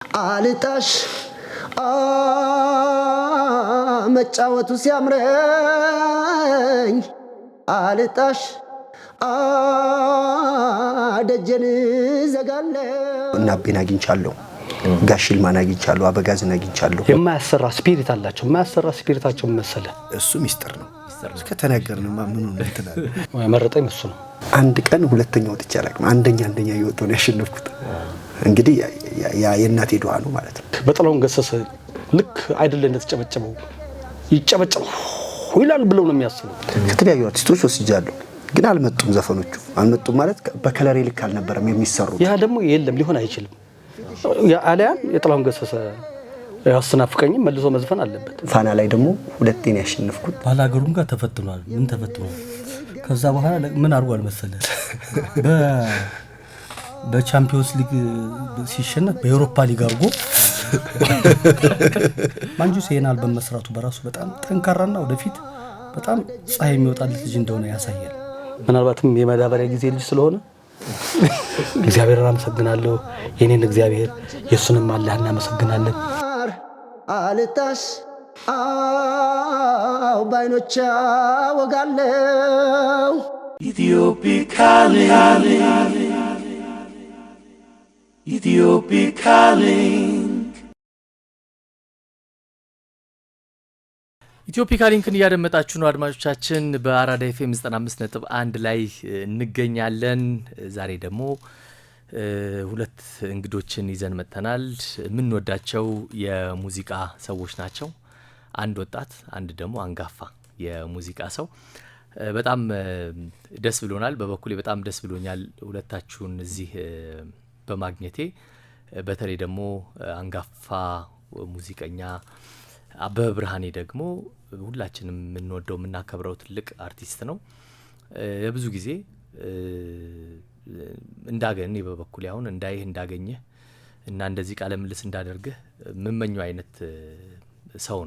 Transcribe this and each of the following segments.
አልጣሽ መጫወቱ ሲያምረኝ አልጣሽ ደጀን ዘጋለሁ እና አቤን አግኝቻለሁ ጋሽ ይልማን አግኝቻለሁ አበጋዝን አግኝቻለሁ የማያሰራ ስፒሪት አላቸው የማያሰራ ስፒሪታቸው መሰለ እሱ ሚስጥር ነው ከተናገርንማ ምን ነው እንትናል መረጠኝ እሱ ነው አንድ ቀን ሁለተኛው ወጥቼ አላውቅም አንደኛ እየወጣሁ ነው ያሸነፍኩት እንግዲህ ያ የእናቴ ዱዓ ነው ማለት ነው በጥላሁን ገሰሰ ልክ አይደለ እንደተጨበጨበው ይጨበጨበው ይላል ብለው ነው የሚያስቡት ከተለያዩ አርቲስቶች ወስጃለሁ ግን አልመጡም ዘፈኖቹ አልመጡም ማለት በከለር ልክ አልነበረም የሚሰሩት ያ ደግሞ የለም ሊሆን አይችልም ያ አሊያን የጥላሁን ገሰሰ ያስናፍቀኝ መልሶ መዝፈን አለበት ፋና ላይ ደግሞ ሁለቴ ነው ያሸነፍኩት ባላገሩም ጋር ተፈትኗል ምን ተፈትኗል ከዛ በኋላ ምን አርጓል መሰለህ በቻምፒዮንስ ሊግ ሲሸነፍ በአውሮፓ ሊግ አርጎ ማንጁስ ይሄን አልበም መስራቱ በራሱ በጣም ጠንካራና ወደፊት በጣም ፀሐይ የሚወጣለት ልጅ እንደሆነ ያሳያል ምናልባትም የመዳበሪያ ጊዜ ልጅ ስለሆነ እግዚአብሔርን አመሰግናለሁ የኔን እግዚአብሔር የሱንም አላህ እናመሰግናለን አልጣሽ ባይኖቻ ወጋለው ኢትዮፒካ ሊንክን እያደመጣችሁ ነው አድማጮቻችን በአራዳ ኤፍኤም 95.1 ላይ እንገኛለን ዛሬ ደግሞ ሁለት እንግዶችን ይዘን መጥተናል የምንወዳቸው የሙዚቃ ሰዎች ናቸው አንድ ወጣት አንድ ደግሞ አንጋፋ የሙዚቃ ሰው በጣም ደስ ብሎናል በበኩሌ በጣም ደስ ብሎኛል ሁለታችሁን እዚህ በማግኘቴ በተለይ ደግሞ አንጋፋ ሙዚቀኛ አበበ ብርሃኔ ደግሞ ሁላችንም የምንወደው የምናከብረው ትልቅ አርቲስት ነው የብዙ ጊዜ እንዳገኘ በበኩሌ አሁን እንዳገኘ እና እንደዚህ ቃለ ምልልስ እንዳደርግህ ምመኘው አይነት ሰው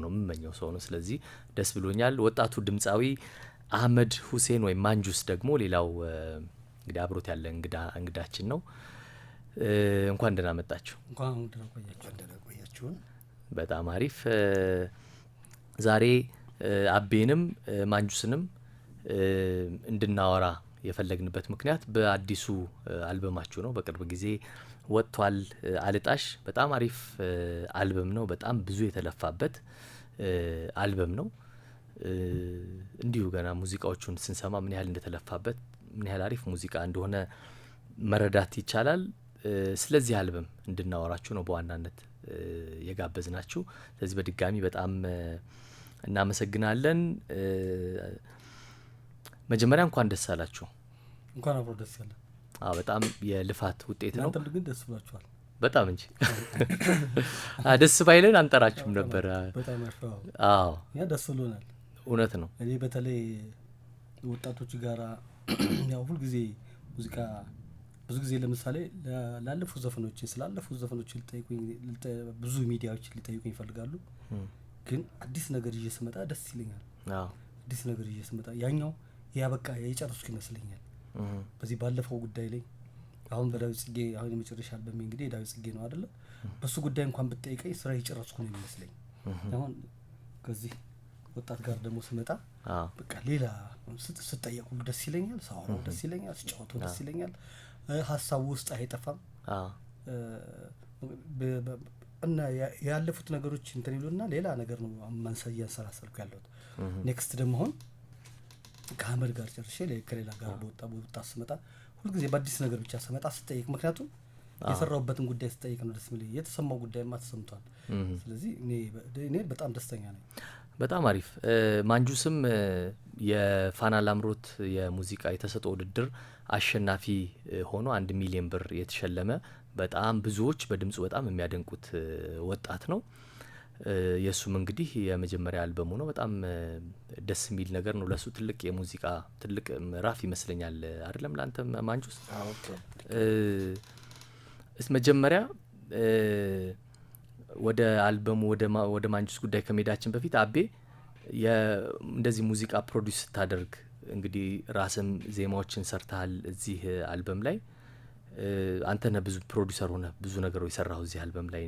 ነው ስለዚህ ደስ ብሎኛል ወጣቱ ድምጻዊ አህመድ ሁሴን ወይ ማንጁስ ደግሞ ሌላው እንግዲህ አብሮት ያለ እንግዳችን ነው እንኳን ደህና መጣችሁ እንኳን ደህና ቆያችሁ በጣም አሪፍ ዛሬ አቤንም ማንጁስንም እንድናወራ የፈለግንበት ምክንያት በአዲሱ አልበማችሁ ነው በቅርብ ጊዜ ወጥቷል አልጣሽ በጣም አሪፍ አልበም ነው በጣም ብዙ የተለፋበት አልበም ነው እንዲሁ ገና ሙዚቃዎቹን ስንሰማ ምን ያህል እንደተለፋበት ምን ያህል አሪፍ ሙዚቃ እንደሆነ መረዳት ይቻላል ስለዚህ አልበም እንድናወራችሁ ነው በዋናነት የጋበዝናችሁ ስለዚህ በድጋሚ በጣም እናመሰግናለን መጀመሪያ እንኳን ደስ አላችሁ እንኳን አብሮ ደስ ያለ በጣም የልፋት ውጤት ነው አንተም ግን ደስ ብሏችኋል በጣም እንጂ ደስ ባይለን አንጠራችሁም ነበር በጣም ያ ደስ ብሎናል እውነት ነው እኔ በተለይ ወጣቶች ጋራ ያው ሁሉ ጊዜ ሙዚቃ ብዙ ጊዜ ለምሳሌ ላለፉት ዘፈኖች ሊጠይቁኝ ብዙ ሚዲያዎች ሊጠይቁኝ ይፈልጋሉ ግን አዲስ ነገር እየሰመጣ ደስ ይለኛል አዲስ ነገር እየሰመጣ ያኛው ያ በቃ የጨረስኩ ይመስለኛል በዚህ ባለፈው ጉዳይ ላይ አሁን በዳዊት ጽጌ አሁን የመጨረሻ አልበም እንግዲህ ዳዊት ጽጌ ነው አይደለ በሱ ጉዳይ እንኳን ብትጠይቀኝ ስራ የጨረስኩ ነው የሚመስለኝ አሁን ከዚህ ወጣት ጋር ደግሞ ስመጣ በቃ ሌላ ስትጠየቁ ደስ ይለኛል ሳወራው ደስ ይለኛል ስጫወተው ደስ ይለኛል ሐሳቡ ውስጥ አይጠፋም እና ያለፉት ነገሮች እንትን ይሉና ሌላ ነገር ነው ማንሰያ ያሰራሰልኩ ያለው ኔክስት ደግሞ አሁን ከአመድ ጋር ጨርሼ ከሌላ ጋር በወጣ ስመጣ ሁሉ ጊዜ በአዲስ ነገር ብቻ ስመጣ ስጠይቅ ምክንያቱም የሰራውበትን ጉዳይ ስጠይቅ ነው ደስ የሚለኝ የተሰማው ጉዳይ ማተሰምቷል ስለዚህ እኔ በጣም ደስተኛ ነኝ በጣም አሪፍ ማንጁስም የፋና ላምሮት የሙዚቃ የተሰጠው ውድድር አሸናፊ ሆኖ 1 ሚሊዮን ብር የተሸለመ በጣም ብዙዎች በድምጹ በጣም የሚያደንቁት ወጣት ነው የሱም እንግዲህ የመጀመሪያ አልበሙ ነው በጣም ደስ የሚል ነገር ነው ለሱ ትልቅ የሙዚቃ ትልቅ ምዕራፍ ይመስለኛል አይደለም ላንተ ማንጁስ መጀመሪያ ወደ አልበሙ ወደ ማንጁስ ጉዳይ ከመሄዳችን በፊት አቤ እንደዚህ ሙዚቃ ፕሮዲዩስ ስታደርግ እንግዲህ ራስም ዜማዎችን ሰርተሃል እዚህ አልበም ላይ አንተ ነህ ብዙ ፕሮዲውሰር ሆነ ብዙ ነገሮች የሰራው እዚህ አልበም ላይ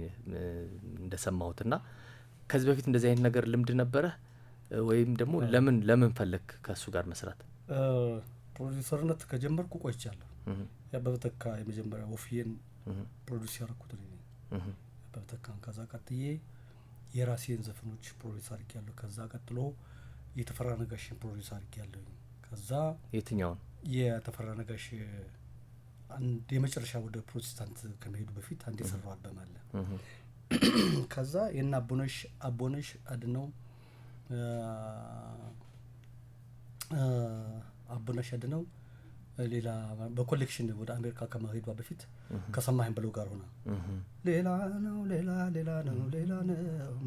እንደሰማሁትና ከዚህ በፊት እንደዚህ አይነት ነገር ልምድ ነበረ ወይም ደግሞ ለምን ፈለክ ከሱ ጋር መስራት? ፕሮዲውሰርነት ከጀመርኩ ቆይቻለሁ። ያበበ ተካ የመጀመሪያ ወፍዬን ፕሮዲውስ ያደረኩት ነኝ። ያበበ ተካን ከዛ ቀጥዬ የራሴን ዘፈኖች ፕሮዲውስ አድርጌያለሁ። ከዛ ቀጥሎ የተፈራ ነጋሽን ፕሮዲውስ አድርጌያለሁ። ከዛ የትኛውን? የተፈራ ነጋሽ አንድ የመጨረሻ ወደ ፕሮቴስታንት ከመሄዱ በፊት አንድ የሰራው አልበም አለ። ከዛ የና አቦነሽ አድነው ሌላ በኮሌክሽን ወደ አሜሪካ ከመሄዷ በፊት ከሰማኸኝ ብለው ጋር ሆና ሌላ ነው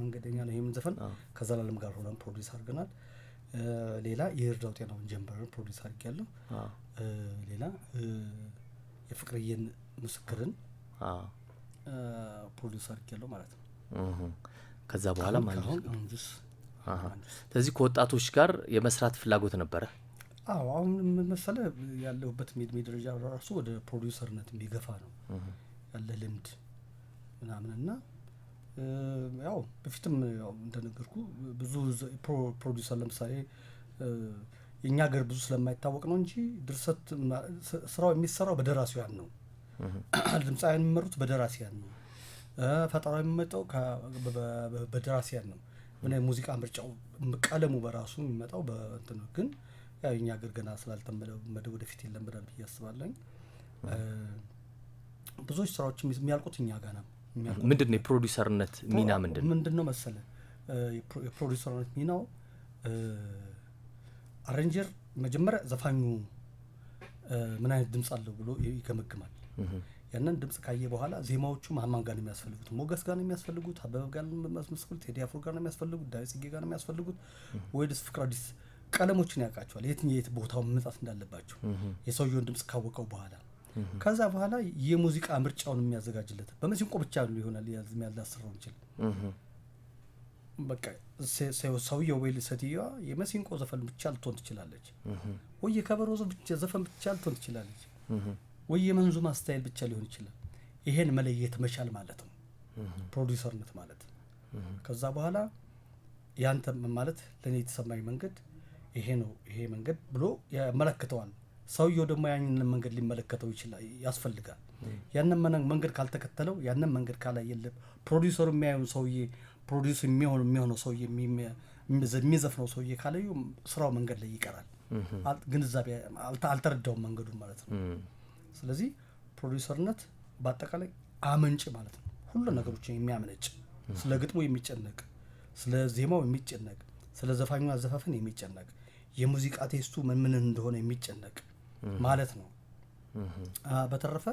መንገደኛ ነው ይሄን ዘፈን ከዘላለም ጋር ሆነን ፕሮዲውስ አድርገናል። ሌላ የእርዳው ጤናውን ጀምበርን ፕሮዲውስ አድርጌያለሁ። ሌላ የፍቅርዬን ምስክርን ፕሮዲውስ አድርጌያለሁ ማለት ነው። ከዛ በኋላ ማለት ነው። ስለዚህ ከወጣቶች ጋር የመስራት ፍላጎት ነበረ? አዎ አሁን መሰለ ያለሁበት ሚድ ደረጃ ራሱ ወደ ፕሮዲውሰርነት የሚገፋ ነው ያለ ልምድ ምናምንና ያው በፊትም ያው እንደነገርኩ ብዙ ፕሮዲውሰር ለምሳሌ የኛ ሀገር ብዙ ስለማይታወቅ ነው እንጂ ድርሰት ስራው የሚሰራው በደራሲያን ነው። ድምጻውያን የሚመሩት በደራሲያን ነው። ፈጠራው የሚመጣው በደራሲያን ነው። ምን ሙዚቃ ምርጫው ቀለሙ በራሱ የሚመጣው በእንትን ነው። ግን ያው የኛ ሀገር ገና ስላልተመደ ወደፊት ይለምዳል ብዬ አስባለሁ። ብዙዎች ስራዎች የሚያልቁት እኛ ጋር ነው። ምንድነው የፕሮዲውሰርነት ሚና ምንድነው መሰለ? የፕሮዲውሰርነት ሚናው አሬንጀር መጀመሪያ ዘፋኙ ምን አይነት ድምጽ አለው ብሎ ይገመግማል። ያንን ድምጽ ካየ በኋላ ዜማዎቹ ማን ጋር ነው የሚያስፈልጉት? ሞገስ ጋር ነው የሚያስፈልጉት? አበበ ጋር ነው የሚያስፈልጉት? ቴዲ አፍሮ ጋር ነው የሚያስፈልጉት? ዳዊት ጽጌ ጋር ነው የሚያስፈልጉት? ወይስ ፍቅር አዲስ? ቀለሞችን ያውቃቸዋል። የት ቦታው መምጣት እንዳለባቸው የሰውየውን ድምጽ ካወቀው በኋላ ከዛ በኋላ የሙዚቃ ምርጫውን የሚያዘጋጅለት በመሲንቆ ብቻ ይሆናል ያላስረው ይችላል። በቃ ሰውየው ወይ ሴትዮዋ የመሲንቆ ዘፈን ብቻ ልትሆን ትችላለች፣ ወይ የከበሮ ዘፈን ብቻ ልትሆን ትችላለች፣ ወይ የመንዙማ ስታይል ብቻ ሊሆን ይችላል። ይሄን መለየት መቻል ማለት ነው ፕሮዲውሰርነት ማለት። ከዛ በኋላ ያንተ ማለት ለኔ የተሰማኝ መንገድ ይሄ ነው፣ ይሄ መንገድ ብሎ ያመለክተዋል። ሰውየው ደግሞ ያንን መንገድ ሊመለከተው ይችላል ያስፈልጋል። ያንን መንገድ ካልተከተለው ያንን መንገድ ካላየለ ፕሮዲውሰሩ የሚያየው ሰውዬ ፕሮዲውስ የሚሆነው ሰውዬ የሚዘፍነው ሰውዬ ካላዩ ስራው መንገድ ላይ ይቀራል። ግንዛቤ አልተረዳውም መንገዱን ማለት ነው። ስለዚህ ፕሮዲውሰርነት በአጠቃላይ አመንጭ ማለት ነው። ሁሉ ነገሮችን የሚያመነጭ፣ ስለ ግጥሙ የሚጨነቅ፣ ስለ ዜማው የሚጨነቅ፣ ስለ ዘፋኙ አዘፋፈን የሚጨነቅ፣ የሙዚቃ ቴስቱ ምን እንደሆነ የሚጨነቅ ማለት ነው። በተረፈ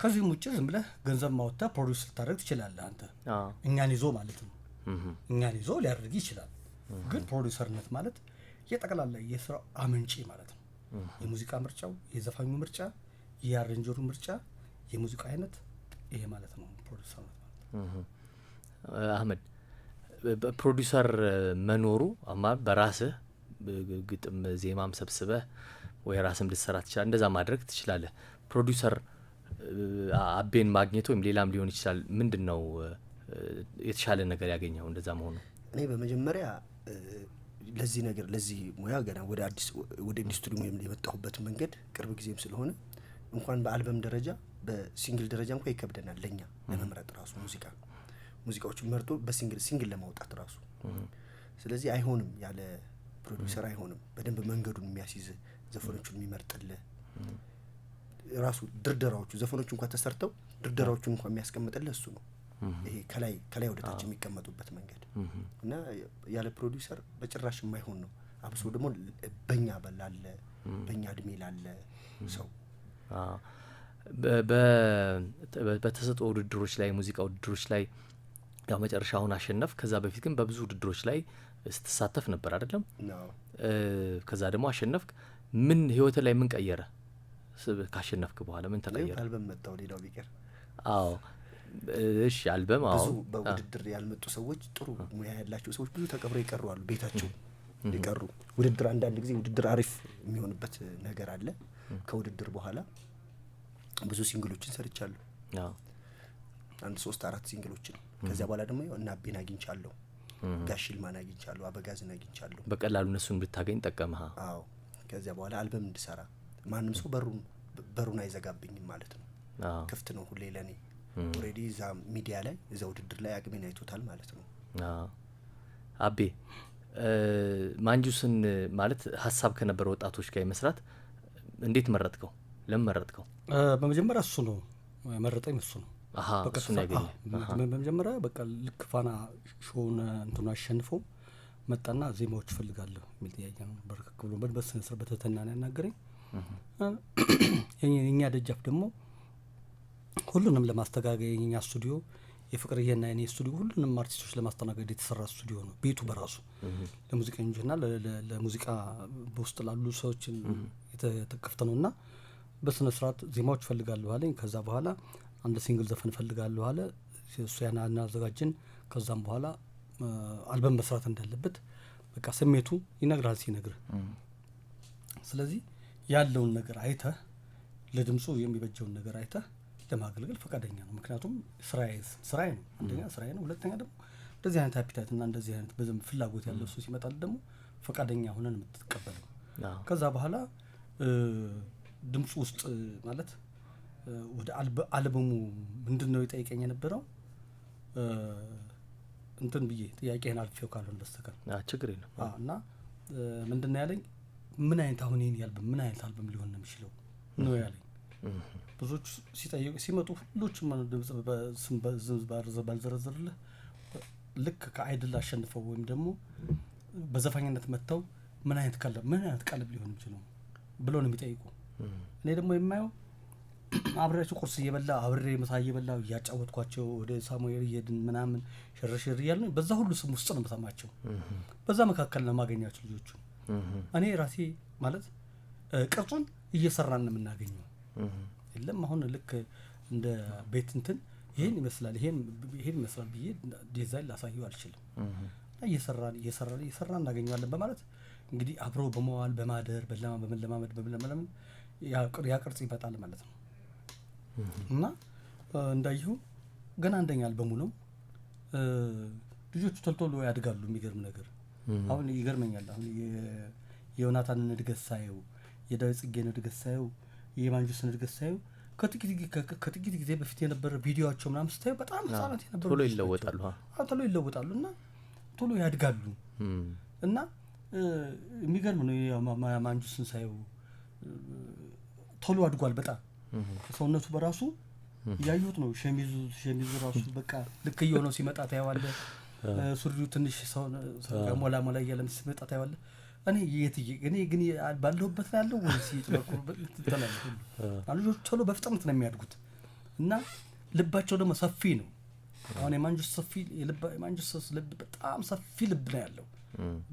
ከዚህም ውጭ ዝም ብለህ ገንዘብ ማውጣት ፕሮዲውስ ልታደርግ ትችላለህ አንተ እኛን ይዞ ማለት ነው። እኛን ይዞ ሊያደርግ ይችላል። ግን ፕሮዲውሰርነት ማለት የጠቅላላ የስራው አመንጪ ማለት ነው። የሙዚቃ ምርጫው፣ የዘፋኙ ምርጫ፣ የአሬንጀሩ ምርጫ፣ የሙዚቃ አይነት ይሄ ማለት ነው ፕሮዲውሰርነት ማለት። አህመድ ፕሮዲውሰር መኖሩ አማ በራስህ ግጥም ዜማም ሰብስበህ ወይ ራስም ልትሰራ ትችላለህ፣ እንደዛ ማድረግ ትችላለህ። ፕሮዲውሰር አቤን ማግኘት ወይም ሌላም ሊሆን ይችላል ምንድነው የተሻለ ነገር ያገኘው እንደዛ መሆኑ? እኔ በመጀመሪያ ለዚህ ነገር ለዚህ ሙያ ገና ወደ ኢንዱስትሪ ሙያም የመጣሁበት መንገድ ቅርብ ጊዜም ስለሆነ እንኳን በአልበም ደረጃ በሲንግል ደረጃ እንኳን ይከብደናል ለኛ ለመምረጥ ራሱ ሙዚቃዎችን መርጦ በሲንግል ለማውጣት ራሱ። ስለዚህ አይሆንም ያለ ፕሮዲውሰር አይሆንም። በደንብ መንገዱን የሚያስይዝ ዘፈኖቹን የሚመርጥልህ ራሱ ድርደራዎቹ ዘፈኖቹ እንኳን ተሰርተው ድርደራዎቹን እንኳን የሚያስቀምጥልህ እሱ ነው። ይሄ ከላይ ወደ ታች የሚቀመጡበት መንገድ እና ያለ ፕሮዲውሰር በጭራሽ የማይሆን ነው። አብሶ ደግሞ በእኛ እድሜ ላለ ሰው በተሰጠው ውድድሮች ላይ ሙዚቃ ውድድሮች ላይ ያው መጨረሻውን አሸነፍ። ከዛ በፊት ግን በብዙ ውድድሮች ላይ ስትሳተፍ ነበር አይደለም? ከዛ ደግሞ አሸነፍክ። ምን ህይወት ላይ ምን ቀየረ? ካሸነፍክ በኋላ ምን ተቀየረ? አልበም መጣው ሌላው ቢቀር። አዎ እሺ አልበም። አዎ ብዙ በውድድር ያልመጡ ሰዎች ጥሩ ሙያ ያላቸው ሰዎች ብዙ ተቀብረው ይቀሩ አሉ ቤታቸው ይቀሩ። ውድድር አንዳንድ ጊዜ ውድድር አሪፍ የሚሆንበት ነገር አለ። ከውድድር በኋላ ብዙ ሲንግሎችን ሰርቻለሁ። አንድ 3-4 ሲንግሎችን። ከዚያ በኋላ ደግሞ እና አቤን አግኝቻለሁ፣ ጋሽልማን አግኝቻለሁ፣ አበጋዝን አግኝቻለሁ። በቀላሉ እነሱን ብታገኝ ጠቀመህ? አዎ። ከዚያ በኋላ አልበም እንድሰራ ማንም ሰው በሩን አይዘጋብኝም ማለት ነው። ክፍት ነው ሁሌ ለኔ። ኦሬዲ እዛ ሚዲያ ላይ እዛ ውድድር ላይ አቅሜን አይቶታል ማለት ነው። አቤ ማንጁስን ማለት ሀሳብ ከነበረ ወጣቶች ጋር መስራት እንዴት መረጥከው? ለምን መረጥከው? በመጀመሪያ እሱ ነው መረጠኝ። እሱ ነው እሱ ነው ያገኘ። በመጀመሪያ በቃ ልክ ፋና ሾውን እንትኑ አሸንፈው መጣና ዜማዎች እፈልጋለሁ የሚል ጥያቄ ነው። በርከክ ብሎ በስነ ስርዓት በተተና ነው ያናገረኝ። የኛ ደጃፍ ደግሞ ሁሉንም ለማስተጋገር የኛ ስቱዲዮ የፍቅርዬና የኔ ስቱዲዮ ሁሉንም አርቲስቶች ለማስተናገድ የተሰራ ስቱዲዮ ነው። ቤቱ በራሱ ለሙዚቀኞችና ለሙዚቃ በውስጥ ላሉ ሰዎች የተከፈተ ነውና በስነ ስርዓት ዜማዎች እፈልጋለሁ አለኝ። ከዛ በኋላ አንድ ሲንግል ዘፈን እፈልጋለሁ አለ። እሱ ያን አዘጋጀን። ከዛም በኋላ አልበም መስራት እንዳለበት በቃ ስሜቱ ይነግራል ሲነግር። ስለዚህ ያለውን ነገር አይተህ ለድምጹ የሚበጀውን ነገር አይተህ ለማገልገል ፈቃደኛ ነው። ምክንያቱም ስራዬ ነው። አንደኛ ስራዬ ነው፣ ሁለተኛ ደግሞ እንደዚህ አይነት አፒታይት እና እንደዚህ አይነት በደንብ ፍላጎት ያለው ሰው ሲመጣል ደግሞ ፈቃደኛ ሆነን የምትቀበለው። ከዛ በኋላ ድምጹ ውስጥ ማለት ወደ አልበሙ ምንድነው ይጠይቀኝ የነበረው እንትን ብዬ ጥያቄህን አልፌው ካልሆነ በስተቀር ችግር የለም። እና ምንድነው ያለኝ ምን አይነት አሁን ይሄን ያልበም ምን አይነት አልበም ሊሆን ነው የሚችለው ነው ያለኝ። ብዙዎች ሲጠይቁ ሲመጡ ሁሉም ድምጽ በስም ባልዘረዝርልህ ልክ ከአይድል አሸንፈው ወይም ደግሞ በዘፋኝነት መጥተው ምን አይነት ቀለብ ሊሆን ይችላል ብለው ነው የሚጠይቁ። እኔ ደግሞ የማየው አብሬያቸው ቁርስ እየበላ አብሬ ምሳ እየበላ እያጫወትኳቸው ወደ ሳሙኤል እየሄድን ምናምን ሽርሽር እያልን በዛ ሁሉ ስም ውስጥ ነው የምሰማቸው። በዛ መካከል ነው የማገኛቸው ልጆቹ። እኔ ራሴ ማለት ቅርጹን እየሰራን ነው የምናገኘው። የለም አሁን ልክ እንደ ቤት እንትን ይሄን ይመስላል ይሄን ይመስላል ብዬ ዲዛይን ላሳየው አልችልም። እየሰራን እናገኘዋለን በማለት እንግዲህ አብሮ በመዋል በማደር በመለማመድ ያ ቅርጽ ይመጣል ማለት ነው። እና እንዳየው ገና አንደኛ አልበሙ ነው። ልጆቹ ቶሎ ያድጋሉ። የሚገርም ነገር አሁን ይገርመኛል። አሁን የዮናታንን እድገት ሳየው፣ የዳዊት ጽጌን እድገት ሳየው፣ የማንጁስን እድገት ሳየው ከጥቂት ጊዜ በፊት የነበረ ቪዲዮአቸው ምናምን ስታየው በጣም ህጻናት የነበሩ ቶሎ ይለወጣሉ። ቶሎ ይለወጣሉ እና ቶሎ ያድጋሉ። እና የሚገርም ነው። ማንጁስን ሳየው ቶሎ አድጓል በጣም ሰውነቱ በራሱ ያዩት ነው። ሸሚዙ ራሱ በቃ ልክ እየሆነው ሲመጣ ታየዋለህ። ሱሪው ትንሽ ሰው ሞላ እያለም ሲመጣ ታየዋለህ። እኔ ግን ባለሁበት ላይ ያለው ወይስ ይጥለቁበት ተላልኩ። ልጆች ቶሎ በፍጥነት ነው የሚያድጉት እና ልባቸው ደግሞ ሰፊ ነው። አሁን የማንጁስ ልብ በጣም ሰፊ ልብ ነው ያለው።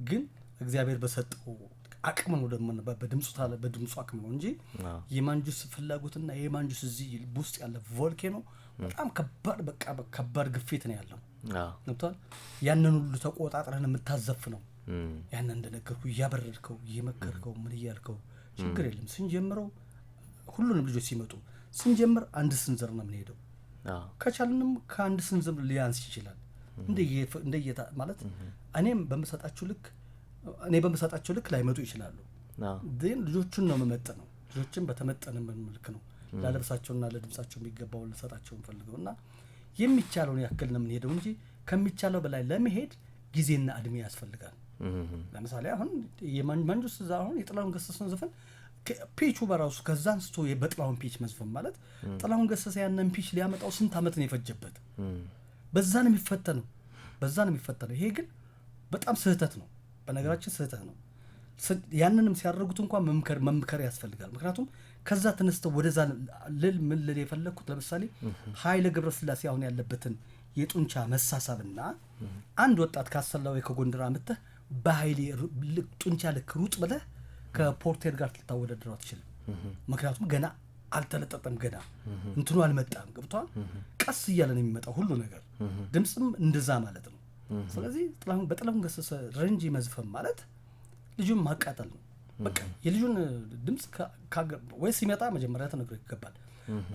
ግን እግዚአብሔር በሰጠው አቅም ነው ደግሞ በድምጹ አቅም ነው እንጂ የማንጁስ ፍላጎትና የማንጁስ እዚህ ልብ ውስጥ ያለ ቮልኬኖ በጣም ከባድ ግፊት ነው ያለው። ነውታል ያንን ሁሉ ተቆጣጥረን የምታዘፍ ነው። ያንን እንደነገርኩ እያበረድከው እየመከርከው ምን እያልከው ችግር የለም። ስንጀምረው ሁሉንም ልጆች ሲመጡ ስንጀምር አንድ ስንዝር ነው የምንሄደው። ከቻልንም ከአንድ ስንዝር ሊያንስ ይችላል እንደየታ ማለት እኔ በመሰጣቸው ልክ ላይመጡ ይችላሉ። ግን ልጆቹን ነው የምመጥነው። ልጆችን በተመጠነ መልክ ነው ላለብሳቸውና ለድምጻቸው የሚገባው ልሰጣቸው እንፈልገውና የሚቻለውን ያክል ነው የምንሄደው እንጂ ከሚቻለው በላይ ለመሄድ ጊዜና እድሜ ያስፈልጋል። ለምሳሌ አሁን የማንጁስ አሁን የጥላሁን ገሰሰን ዘፈን ፒቹ በራሱ ከዛ አንስቶ በጥላሁን ፒች መዝፈን ማለት ጥላሁን ገሰሰ ያንን ፒች ሊያመጣው ስንት አመት ነው የፈጀበት። በዛ ነው የሚፈተነው። ይሄ ግን በጣም ስህተት ነው። በነገራችን ስህተት ነው። ያንንም ሲያደርጉት እንኳን መምከር ያስፈልጋል። ምክንያቱም ከዛ ተነስተው ወደዛ ምን የፈለኩት ለምሳሌ ኃይለ ገብረስላሴ አሁን ያለበትን የጡንቻ መሳሳብና አንድ ወጣት ካሰላው ከጎንደር አመጣህ በኃይሌ ጡንቻ ልክ ሩጥ ብለህ ከፖርቴር ጋር ልታወዳድረው አትችልም። ምክንያቱም ገና አልተለጠጠም፣ ገና እንትኑ አልመጣም። ገብቷል። ቀስ እያለ ነው የሚመጣው ሁሉ ነገር። ድምጽም እንደዛ ማለት ነው። ስለዚህ በጥላሁን ገሰሰ ረንጂ መዝፈን ማለት ልጁን ማቃጠል ነው። በቃ የልጁን ድምጽ ወይ ሲመጣ መጀመሪያ ተነግሮ ይገባል።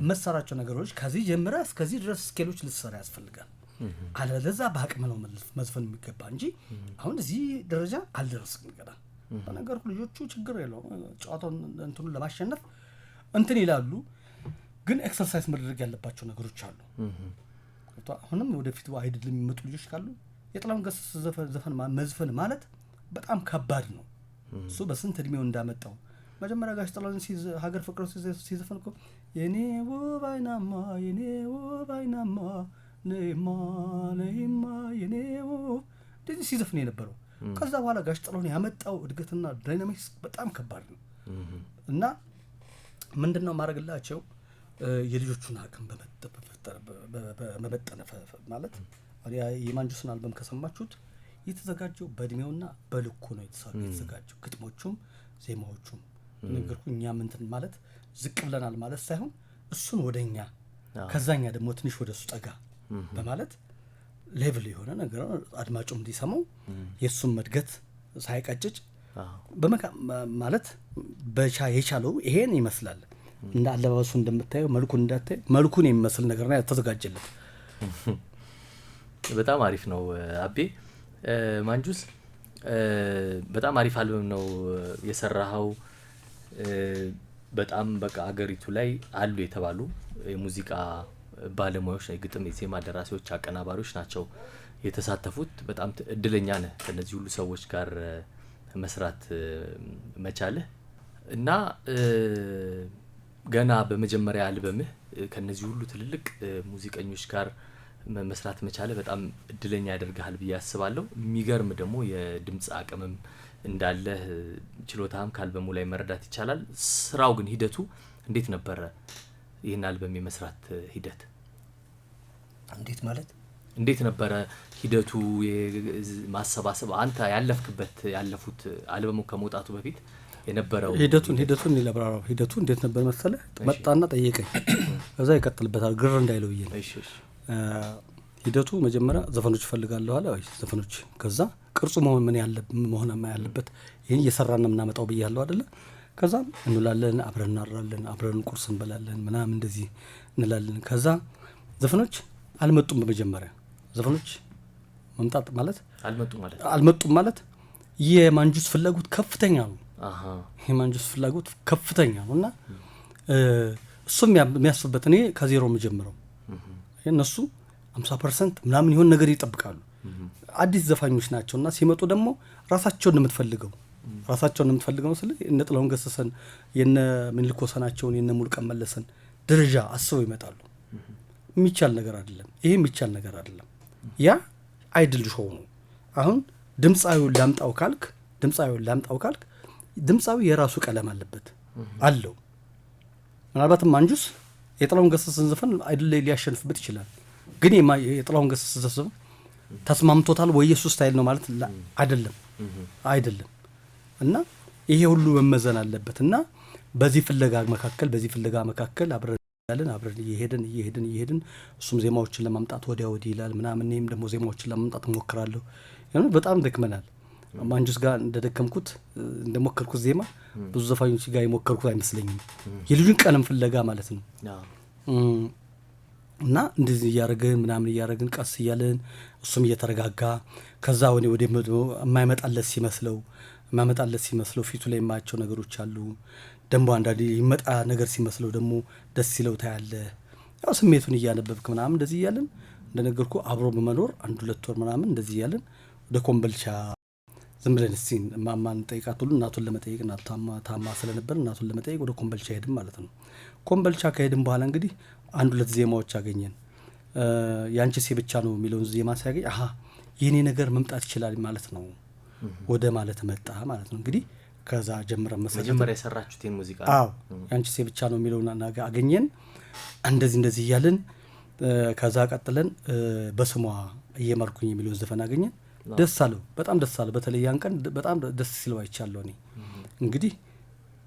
መሰራቸው ነገሮች ከዚህ ጀምረ እስከዚህ ድረስ ስኬሎች ልትሰራ ያስፈልጋል። አለለዛ በአቅም ነው መዝፈን የሚገባ እንጂ አሁን እዚህ ደረጃ አልደረስም ገና። በነገርኩ ልጆቹ ችግር የለው ጨዋታውን እንትኑን ለማሸነፍ እንትን ይላሉ፣ ግን ኤክሰርሳይዝ መድረግ ያለባቸው ነገሮች አሉ። አሁንም ወደፊት አይደለም የሚመጡ ልጆች ካሉ የጥላሁን ገሰሰ ዘፈን መዝፈን ማለት በጣም ከባድ ነው። እሱ በስንት እድሜው እንዳመጣው መጀመሪያ ጋሽ ጥላሁን ሀገር ፍቅር ሲዘፈን እኮ የኔ ውብ አይናማ የኔ ውብ አይናማ ነይማ ነይማ የኔ ውብ እንደዚህ ሲዘፍን የነበረው። ከዛ በኋላ ጋሽ ጥላሁን ያመጣው እድገትና ዳይናሚክስ በጣም ከባድ ነው እና ምንድነው ማድረግላቸው የልጆቹን አቅም በመጠነ ማለት የማንጁስን አልበም ከሰማችሁት የተዘጋጀው በእድሜውና በልኩ ነው የተዘጋጀው። ግጥሞቹም ዜማዎቹም ነገርኩ እኛ እንትን ማለት ዝቅ ብለናል ማለት ሳይሆን እሱን ወደኛ ከዛኛ ደግሞ ትንሽ ወደሱ ጠጋ በማለት ሌቭል የሆነ ነገር አድማጩም እንዲሰማው የሱን መድገት ሳይቀጭጭ ማለት የቻለው ይሄን ይመስላል። እንደ አለባበሱ እንደምታየው መልኩን እንዳታይ መልኩን የሚመስል ነገር ነው ተዘጋጀለት። በጣም አሪፍ ነው አቤ። ማንጁስ በጣም አሪፍ አልበም ነው የሰራኸው። በጣም በቃ አገሪቱ ላይ አሉ የተባሉ የሙዚቃ ባለሙያዎች፣ የግጥም የዜማ ደራሲዎች፣ አቀናባሪዎች ናቸው የተሳተፉት። በጣም እድለኛ ነህ ከነዚህ ሁሉ ሰዎች ጋር መስራት መቻልህ እና ገና በመጀመሪያ አልበምህ ከነዚህ ሁሉ ትልልቅ ሙዚቀኞች ጋር መስራት መቻለ በጣም እድለኛ ያደርጋል ብዬ አስባለሁ። የሚገርም ደግሞ የድምጽ አቅምም እንዳለ ችሎታም ከአልበሙ ላይ መረዳት ይቻላል። ስራው ግን ሂደቱ እንዴት ነበረ? ይሄን አልበም የመስራት ሂደት እንዴት ማለት እንዴት ነበረ ሂደቱ? ማሰባሰብ አንተ ያለፉት አልበሙ ከመውጣቱ በፊት የነበረው ሂደቱን ይለብራራው። ሂደቱ እንዴት ነበር መሰለ? መጣና ጠየቀኝ። ከዛ ይቀጥልበታል ግር እንዳይለው ብዬ ነው። ሂደቱ መጀመሪያ ዘፈኖች ፈልጋለሁ አለ። ዘፈኖች ከዛ ቅርጹ መሆን ያለበት ይሄን እየሰራን ነው የምናመጣው ብያለሁ አይደለ? ከዛ እንላለን፣ አብረን እናራለን፣ አብረን ቁርስ እንበላለን ምናምን እንደዚህ እንላለን። ከዛ ዘፈኖች አልመጡም። በመጀመሪያ ዘፈኖች መምጣት ማለት አልመጡም ማለት የማንጁስ ፍላጎት ከፍተኛ ነው። የማንጁስ ፍላጎት ከፍተኛ ነው እና እሱም የሚያስብበት እኔ ከዜሮ የምጀምረው እነሱ 50% ምናምን ይሆን ነገር ይጠብቃሉ። አዲስ ዘፋኞች ናቸውና ሲመጡ ደግሞ ራሳቸውን የምትፈልገው ስለ እነ ጥላሁን ገሰሰን የነ ምኒልክ ወሰናቸውን የነ ሙሉቀን መለሰን ደረጃ አስበው ይመጣሉ። የሚቻል ነገር አይደለም። ይሄ የሚቻል ነገር አይደለም። ያ አይድል ሾው ነው። አሁን ድምጻዊውን ላምጣው ካልክ ድምጻዊ የራሱ ቀለም አለው። ምናልባትም ማንጁስ የጥላሁን ገሰሰን ዘፈን አይድል ላይ ሊያሸንፍበት ይችላል። ግን የጥላሁን ገሰሰ ዘፈን ተስማምቶታል ወይ የሱ ስታይል ነው ማለት አይደለም። እና ይሄ ሁሉ መመዘን አለበት እና በዚህ ፍለጋ መካከል አብረን እየሄድን እሱም ዜማዎችን ለማምጣት ወዲያ ወዲህ ይላል ምናምን፣ እኔም ደግሞ ዜማዎችን ለማምጣት እሞክራለሁ። በጣም ደክመናል። ማንጁስ ጋር እንደደከምኩት እንደሞከርኩት ዜማ ብዙ ዘፋኞች ጋር የሞከርኩት አይመስለኝም። የልጁን ቀለም ፍለጋ ማለት ነው። እና እንደዚህ እያረግን ቀስ እያለን እሱም እየተረጋጋ ከዛ ወደ የማይመጣለት ሲመስለው ፊቱ ላይ የማያቸው ነገሮች አሉ። ደግሞ አንዳንዴ ይመጣ ነገር ሲመስለው ደግሞ ደስ ይለው ታያለ። ያው ስሜቱን እያነበብክ ምናምን እንደዚህ እያለን እንደነገርኩ አብሮ በመኖር 1-2 ወር ምናምን እንደዚህ እያለን ወደ ኮምቦልቻ ዝም ብለን እስቲ ማማን ጠይቃት ሁሉ እናቱን ለመጠየቅ ታማ ስለነበር እናቱን ለመጠየቅ ወደ ኮምቦልቻ ሄድን ማለት ነው። ኮምቦልቻ ከሄድን በኋላ እንግዲህ 1-2 ዜማዎች አገኘን። ያንቺሴ ብቻ ነው የሚለውን ዜማ ሲያገኝ የኔ ነገር መምጣት ይችላል ማለት ነው ወደ ማለት መጣ ማለት ነው። እንግዲህ ከዛ ጀምረን መጀመሪያ የሰራችሁት ሙዚቃ ያንቺሴ ብቻ ነው የሚለውን አገኘን። እንደዚህ እያልን ከዛ ቀጥለን በስሟ እየመርኩኝ የሚለውን ዘፈን አገኘን። በጣም ደስ አለው። በተለይ ያን ቀን በጣም ደስ ሲለው አይቻለሁ እኔ። እንግዲህ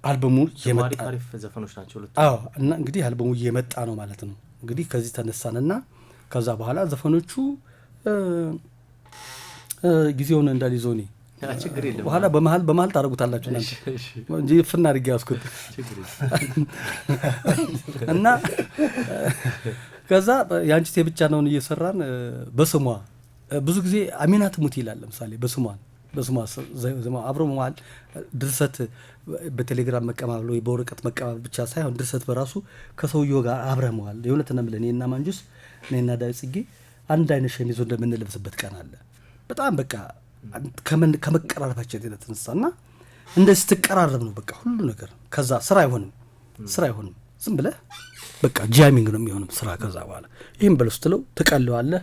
አልበሙ የመጣ አሪፍ ዘፈኖች ናቸው። እና እንግዲህ አልበሙ እየመጣ ነው ማለት ነው። እንግዲህ ከዚህ ተነሳንና ከዛ በኋላ ዘፈኖቹ ጊዜውን እንዳልይዞ እኔ ችግር የለም በኋላ በመሀል ታደርጉታላችሁ እናንተ እንጂ ፍና አድርጌ ያስኩት እና ከዛ ያንቺ ብቻ ነውን እየሰራን በስሟ ብዙ ጊዜ አሚናት ሙት ይላል። ለምሳሌ በስሟ አብሮ መዋል ድርሰት በቴሌግራም መቀባበል ወይ በወረቀት መቀባበል ብቻ ሳይሆን ድርሰት በራሱ ከሰውየው ጋር አብረህ መዋል የእውነት ነው የምልህ። እኔና ማንጁስ እኔና ዳዊት ጽጌ አንድ አይነት ሸሚዝ እንደምንለብስበት ቀን አለ። በጣም በቃ ከመቀራረባችን የተነሳና እንደዚህ ስትቀራረብ ነው በቃ ሁሉ ነገር። ከዛ ስራ አይሆንም ዝም ብለህ በቃ ጃሚንግ ነው የሚሆነው ስራ። ከዛ በኋላ ይሄን በለው ስትለው ትቀለዋለህ።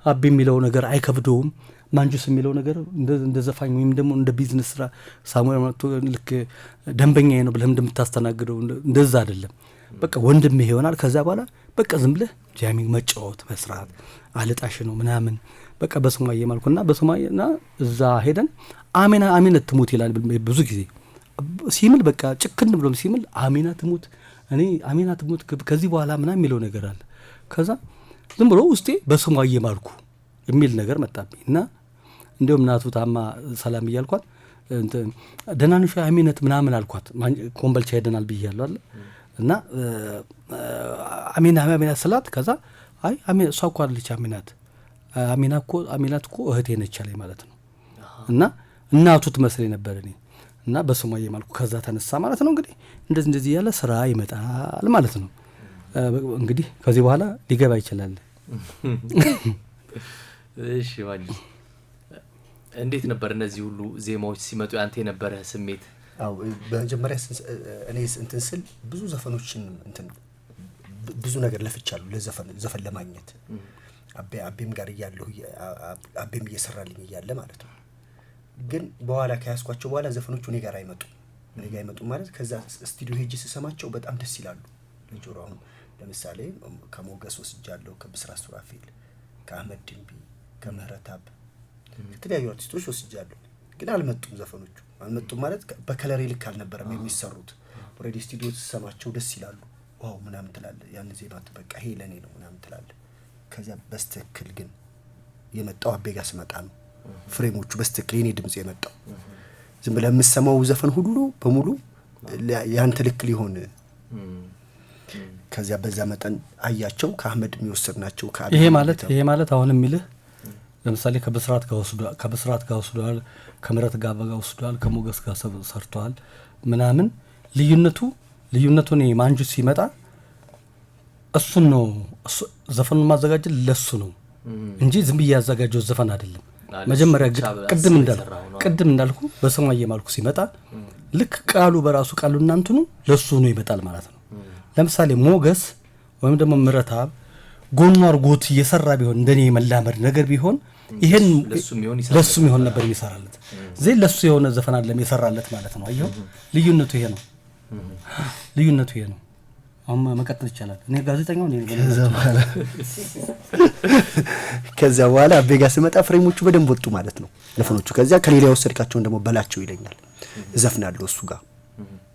አቢ የሚለው ነገር አይከብደውም። ማንጁስ የሚለው ነገር እንደ ዘፋኝ ወይም ደግሞ እንደ ቢዝነስ ስራ ሳሙኤል መጥቶ ልክ ደንበኛዬ ነው ብለህ እንደምታስተናግደው እንደዛ አይደለም። በቃ ወንድምህ ይሆናል። ከዛ በኋላ በቃ ዝም ብለህ ጃሚንግ መጫወት መስራት አልጣሽ ነው ምናምን በቃ በስሟዬ ማልኩና በስሟዬና እዛ ሄደን አሚና ትሙት ይላል ብዙ ጊዜ ሲምል በቃ ጭክን ብሎም ሲምል አሚና ትሙት እኔ አሚና ትሙት ከዚህ በኋላ ምናምን የሚለው ነገር አለ። ከዛ ዝም ብሎ ውስጤ በስሟዬ ማልኩ የሚል ነገር መጣብኝ እና እንዲሁም እናቱ ታማ ሰላም እያልኳት ደህና ነሽ አሚነት ምናምን አልኳት። ኮምበልቻ ሄደናል ብያለሁ አለ እና አሚና ስላት ከዛ አይ አሚና እሷ እኮ አለች አሚናት እኮ እህቴ ነች አለኝ ማለት ነው። እና እናቱ ትመስለኝ ነበር እኔ እና በስሟዬ ማልኩ። ከዛ ተነሳ ማለት ነው እንግዲህ እንደዚህ ያለ ስራ ይመጣል ማለት ነው። እንግዲህ ከዚህ በኋላ ሊገባ ይችላል። እሺ ማንጁ እንዴት ነበር እነዚህ ሁሉ ዜማዎች ሲመጡ ያንተ የነበረ ስሜት? አው በመጀመሪያ እኔ እንትን ስል ብዙ ዘፈኖችን ብዙ ነገር ለፍቻለሁ ለዘፈን ለማግኘት አቤም ጋር እያለሁ አቤም እየሰራልኝ እያለ ማለት ነው። ግን በኋላ ከያስኳቸው በኋላ ዘፈኖቹ እኔ ጋር አይመጡም ማለት ከዛ ስቱዲዮ ሄጄ ስሰማቸው በጣም ደስ ይላሉ ለጆሮ። አሁን ለምሳሌ ከሞገስ ወስጃለሁ፣ ከብስራት ሱራፌል፣ ከአህመድ ድንቢ፣ ከምህረታብ ከተለያዩ አርቲስቶች ወስጃለሁ። ግን አልመጡም ዘፈኖቹ አልመጡም ማለት በከለር ልክ አልነበረም የሚሰሩት። ኦሬዲ ስቱዲዮ ስሰማቸው ደስ ይላሉ። ዋው ምናምን ትላለህ ያን ዜማ በቃ ይሄ ለኔ ነው ምናምን ትላለህ። ከዛ በስተክል ግን የመጣው አቤ ጋር ስመጣ ነው ፍሬሞቹ በስተክል የኔ ድምጽ የመጣው። ዝም ብለህ የምሰማው ዘፈን ሁሉ በሙሉ ያንተ ልክ ሊሆን ከዛ በዛ መጠን አያቸው ከአህመድ የሚወስድናቸው ከአቤ ይሄ ማለት አሁን የሚልህ ለምሳሌ ከብስራት ጋር ወስዷል፣ ከምረት ጋር ወስዷል፣ ከሞገስ ጋር ሰርቷል ምናምን። ልዩነቱ ነው ማንጁስ ሲመጣ እሱን ነው ዘፈኑን ማዘጋጀት ለሱ ነው እንጂ ዝም ብዬ ያዘጋጀው ዘፈን አይደለም። መጀመሪያ ቅድም እንዳልኩ በስሟዬ ማልኩ ሲመጣ ልክ ቃሉ በራሱ ቃሉ እናንተኑ ለሱ ነው ይመጣል ማለት ነው። ለምሳሌ ሞገስ ወይም ደግሞ ምረታብ ጎኑ አርጎት እየሰራ ቢሆን እንደኔ መላመድ ነገር ቢሆን ይሄን ለሱ የሚሆን ነበር የሚሰራለት። ዘይ ለሱ የሆነ ዘፈን አይደለም የሰራለት ማለት ነው። አየው ልዩነቱ ይሄ ነው። አሁን መቀጠል ይቻላል። እኔ ጋዜጠኛው ነኝ። ከዛ በኋላ አቤ ጋር ስመጣ ፍሬሞቹ በደንብ ወጡ ማለት ነው ዘፈኖቹ። ከዛ ከሌላ ወሰድካቸውን ደግሞ በላቸው ይለኛል። እዘፍናለሁ እሱ ጋር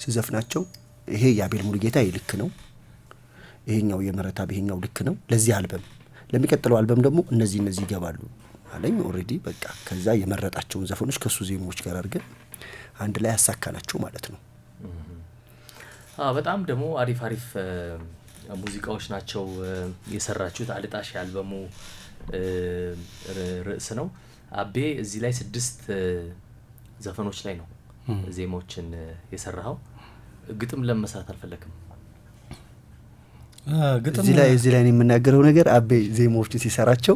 ሲዘፍናቸው ይሄ የአቤል ሙሉጌታ ይልክ ነው፣ ይሄኛው የምህረታብ ይሄኛው ልክ ነው። ለዚህ አልበም ለሚቀጥለው አልበም ደግሞ እነዚህ ይገባሉ አለኝ። ኦሬዲ በቃ ከዛ የመረጣቸውን ዘፈኖች ከሱ ዜማዎች ጋር አድርገን አንድ ላይ ያሳካናቸው ማለት ነው። በጣም ደግሞ አሪፍ ሙዚቃዎች ናቸው የሰራችሁት። አልጣሽ ያልበሙ ርዕስ ነው። አቤ እዚህ ላይ 6 ዘፈኖች ላይ ነው ዜማዎችን የሰራው። ግጥም ለመስራት አልፈለክም? እዚህ ላይ የምናገረው ነገር አቤ ዜማዎችን ሲሰራቸው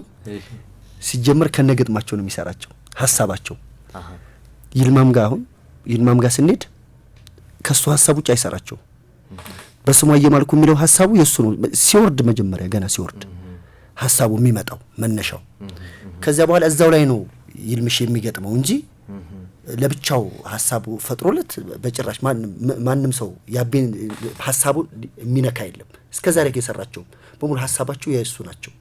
ሲጀመር ከነገጥማቸው ነው የሚሰራቸው ሐሳባቸው። ይልማም ጋር ስንሄድ ከሱ ሐሳብ ውጭ አይሰራቸው። በስሟዬ ማልኩ የሚለው ሐሳቡ የሱ ነው። ሲወርድ መጀመሪያ ገና ሲወርድ ሐሳቡ የሚመጣው መነሻው። ከዛ በኋላ እዛው ላይ ነው ይልምሽ የሚገጥመው እንጂ ለብቻው ሐሳቡ ፈጥሮለት በጭራሽ ማንም ሰው ያቤን ሐሳቡ የሚነካ የለም። እስከዛሬ የሰራቸው በሙሉ ሐሳባቸው የሱ ናቸው።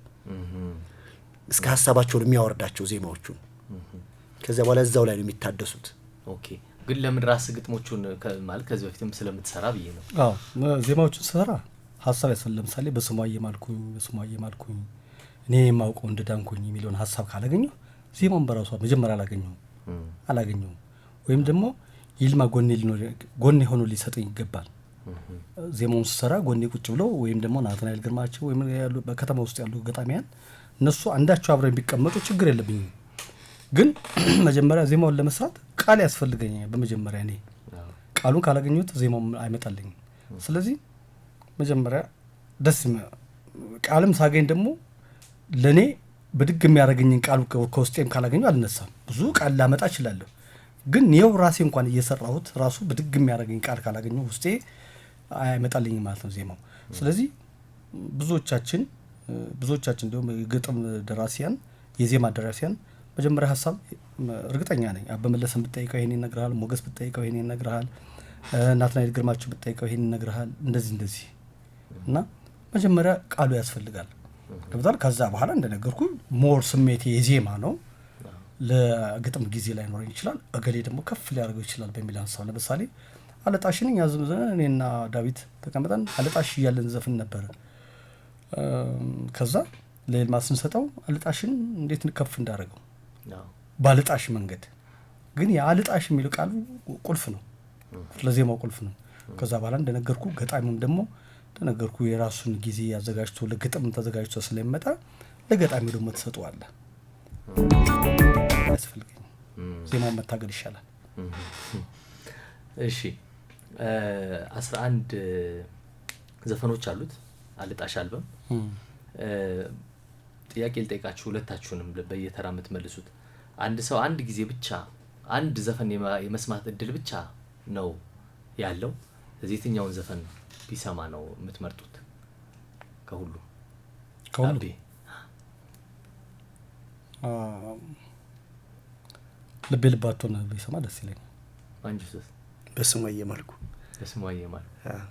እስከ ሐሳባቸው የሚያወርዳቸው ዜማዎቹ ከዛ በኋላ እዛው ላይ ነው የሚታደሱት። ኦኬ ግን ለምን ራስ ግጥሞቹን ማለት ከዚህ በፊትም ስለምትሰራ ብዬ ነው። ዜማዎቹን ሰራ ሐሳብ ያሰለ ለምሳሌ በስሟዬ ማልኩ እኔ የማውቀው እንደዳንኩኝ የሚለውን ሐሳብ ካላገኘው ዜማውን በራሷ መጀመሪያ አላገኘው አላገኘውም። ወይም ደግሞ ይልማ ጎኔ ሆኖ ሊሰጠኝ ይገባል። ዜማውን ስሰራ ጎኔ ቁጭ ብለው ወይም ደግሞ ናትናኤል ግርማቸው ወይም ያሉ በከተማ ውስጥ ያሉ ገጣሚያን እነሱ አንዳቸው አብረው ቢቀመጡ ችግር የለብኝም። ግን መጀመሪያ ዜማውን ለመስራት ቃል ያስፈልገኛል። በመጀመሪያ እኔ ቃሉን ካላገኘሁት ዜማው አይመጣልኝም። ስለዚህ መጀመሪያ ቃልም ሳገኝ ደግሞ ለኔ በድግ የሚያደርገኝን ቃል ከውስጤም ካላገኘሁ አልነሳም። ብዙ ቃል ላመጣ እችላለሁ፣ ግን ይኸው ራሴ እንኳን እየሰራሁት ራሱ በድግ የሚያደርገኝ ቃል ካላገኘሁ ውስጤ አይመጣልኝም ማለት ነው ዜማው። ስለዚህ ብዙዎቻችን እንዲሁም የግጥም ደራሲያን የዜማ ደራሲያን መጀመሪያ ሀሳብ እርግጠኛ ነኝ አበመለሰን ብትጠይቀው ይሄን ይነግርሃል፣ ሞገስ ብትጠይቀው ይሄን ይነግርሃል፣ ናትናኤል ግርማቸው ብትጠይቀው ይሄን ይነግርሃል። እንደዚህ እና መጀመሪያ ቃሉ ያስፈልጋል ገብቷል። ከዛ በኋላ እንደነገርኩ ሞር ስሜቴ የዜማ ነው። ለግጥም ጊዜ ላይ ኖረኝ ይችላል፣ እገሌ ደግሞ ከፍ ሊያደርገው ይችላል በሚል ሀሳብ ለምሳሌ አለጣሽን እኛ እኔና ዳዊት ተቀምጠን አለጣሽ እያለን ዘፍን ነበረ። ከዛ ለይልማ ስንሰጠው አለጣሽን እንዴት ከፍ እንዳደረገው ባለጣሽ መንገድ ግን የአለጣሽ የሚለው ቃሉ ቁልፍ ነው፣ ለዜማው ቁልፍ ነው። ከዛ በኋላ እንደነገርኩ ገጣሚውም ደግሞ እንደነገርኩ የራሱን ጊዜ ያዘጋጅቶ ለግጥም ተዘጋጅቶ ስለሚመጣ ለገጣሚው ደግሞ ተሰጥቷል። ያስፈልገኝ ዜማውን መታገል ይሻላል። እሺ 11 ዘፈኖች አሉት አለጣሽ አልበም። ጥያቄ ልጠይቃችሁ ሁለታችሁንም በየተራ የምትመልሱት። አንድ ሰው አንድ ጊዜ ብቻ አንድ ዘፈን የመስማት እድል ብቻ ነው ያለው። ስለዚህ የትኛውን ዘፈን ቢሰማ ነው የምትመርጡት? ከሁሉ ልቤ ልባቶን ቢሰማ ደስ ይለኛል። አንጁስ? በስሟየ መልኩ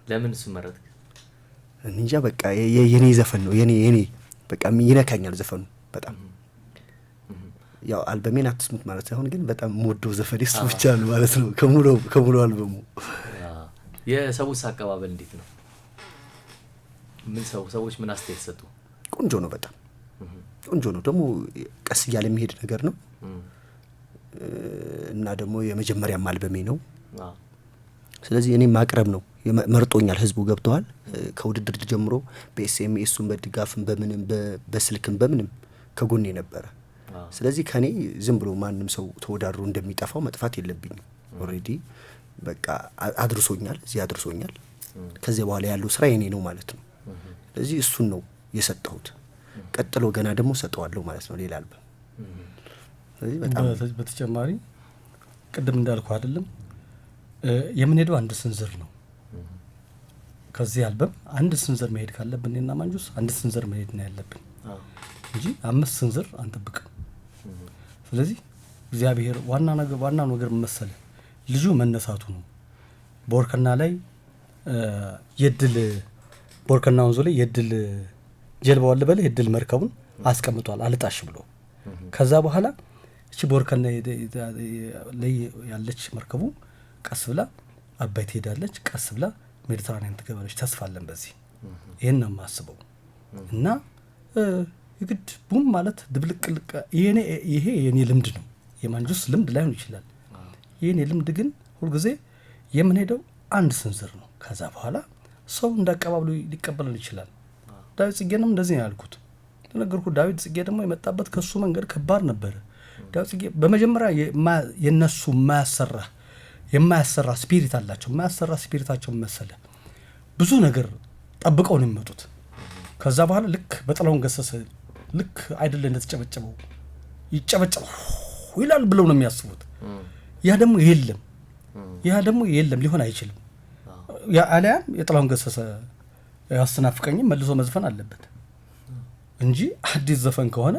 ለምን እሱ መረጥክ? እንጃ በቃ የኔ ዘፈን ነው የኔ በቃ ይነካኛል ዘፈኑ በጣም። ያው አልበሜን አትስሙት ማለት ሳይሆን ግን በጣም የምወደው ዘፈን እሱ ብቻ ነው ማለት ነው ከሙሉ አልበሙ። የሰውስ አቀባበል እንዴት ነው? ሰዎች ምን አስተያየት ሰጡ? ቆንጆ ነው፣ በጣም ቆንጆ ነው። ደግሞ ቀስ እያለ የሚሄድ ነገር ነው እና ደግሞ የመጀመሪያም አልበሜ ነው። ስለዚህ እኔ ማቅረብ ነው መርጦኛል ህዝቡ ገብተዋል። ከውድድር ጀምሮ በኤስኤምኤሱም በድጋፍም በምንም በስልክም በምንም ከጎኔ ነበረ። ስለዚህ ከኔ ዝም ብሎ ማንም ሰው ተወዳድሮ እንደሚጠፋው መጥፋት የለብኝም። ኦሬዲ በቃ አድርሶኛል፣ እዚህ አድርሶኛል። ከዚህ በኋላ ያለው ስራ የኔ ነው ማለት ነው። ስለዚህ እሱን ነው የሰጠሁት። ቀጥሎ ገና ደግሞ ሰጠዋለሁ ማለት ነው ሌላ አልበም። ስለዚህ በጣም በተጨማሪ ቅድም እንዳልኩ አይደለም የምንሄደው አንድ ስንዝር ነው። ከዚህ አልበም አንድ ስንዝር መሄድ ካለብን እና ማንጁስ አንድ ስንዝር መሄድ ነው ያለብን እንጂ 5 ስንዝር አንጠብቅም። ስለዚህ እግዚአብሔር ዋና ነገር መሰለ ልጁ መነሳቱ ነው። ቦርከና ላይ የድል ቦርከና ወንዙ ላይ የድል ጀልባው አለ በለ የድል መርከቡን አስቀምጧል አልጣሽ ብሎ። ከዛ በኋላ እቺ ቦርከና ላይ ያለች መርከቡ ቀስ ብላ አባይ ትሄዳለች፣ ቀስ ብላ ሜዲትራኒያን ትገባለች። ተስፋ አለን በዚህ። ይሄን ነው የማስበው እና የግድ ቡም ማለት ድብልቅልቅ ይሄ የኔ ልምድ ነው። የማንጁስ ልምድ ላይሆን ይችላል። የኔ ልምድ ግን ሁልጊዜ የምንሄደው አንድ ስንዝር ነው። ከዛ በኋላ ሰው እንዳቀባብሉ ሊቀበልን ይችላል። ዳዊት ጽጌንም እንደዚህ ነው ያልኩት። ለነገርኩ ዳዊት ጽጌ ደግሞ የመጣበት ከሱ መንገድ ከባድ ነበር። ዳዊት ጽጌ በመጀመሪያ የነሱ የማያሰራ ስፒሪት አላቸው። የማያሰራ ስፒሪታቸው መሰለ ብዙ ነገር ጠብቀው ነው የሚመጡት። ከዛ በኋላ ልክ በጥላውን ገሰሰ ልክ አይደለ እንደተጨበጨበው ይጨበጨበው ይላል ብለው ነው የሚያስቡት። ያ ደግሞ የለም ሊሆን አይችልም። ያ አሊያም የጥላውን ገሰሰ ያስናፍቀኝም መልሶ መዝፈን አለበት እንጂ አዲስ ዘፈን ከሆነ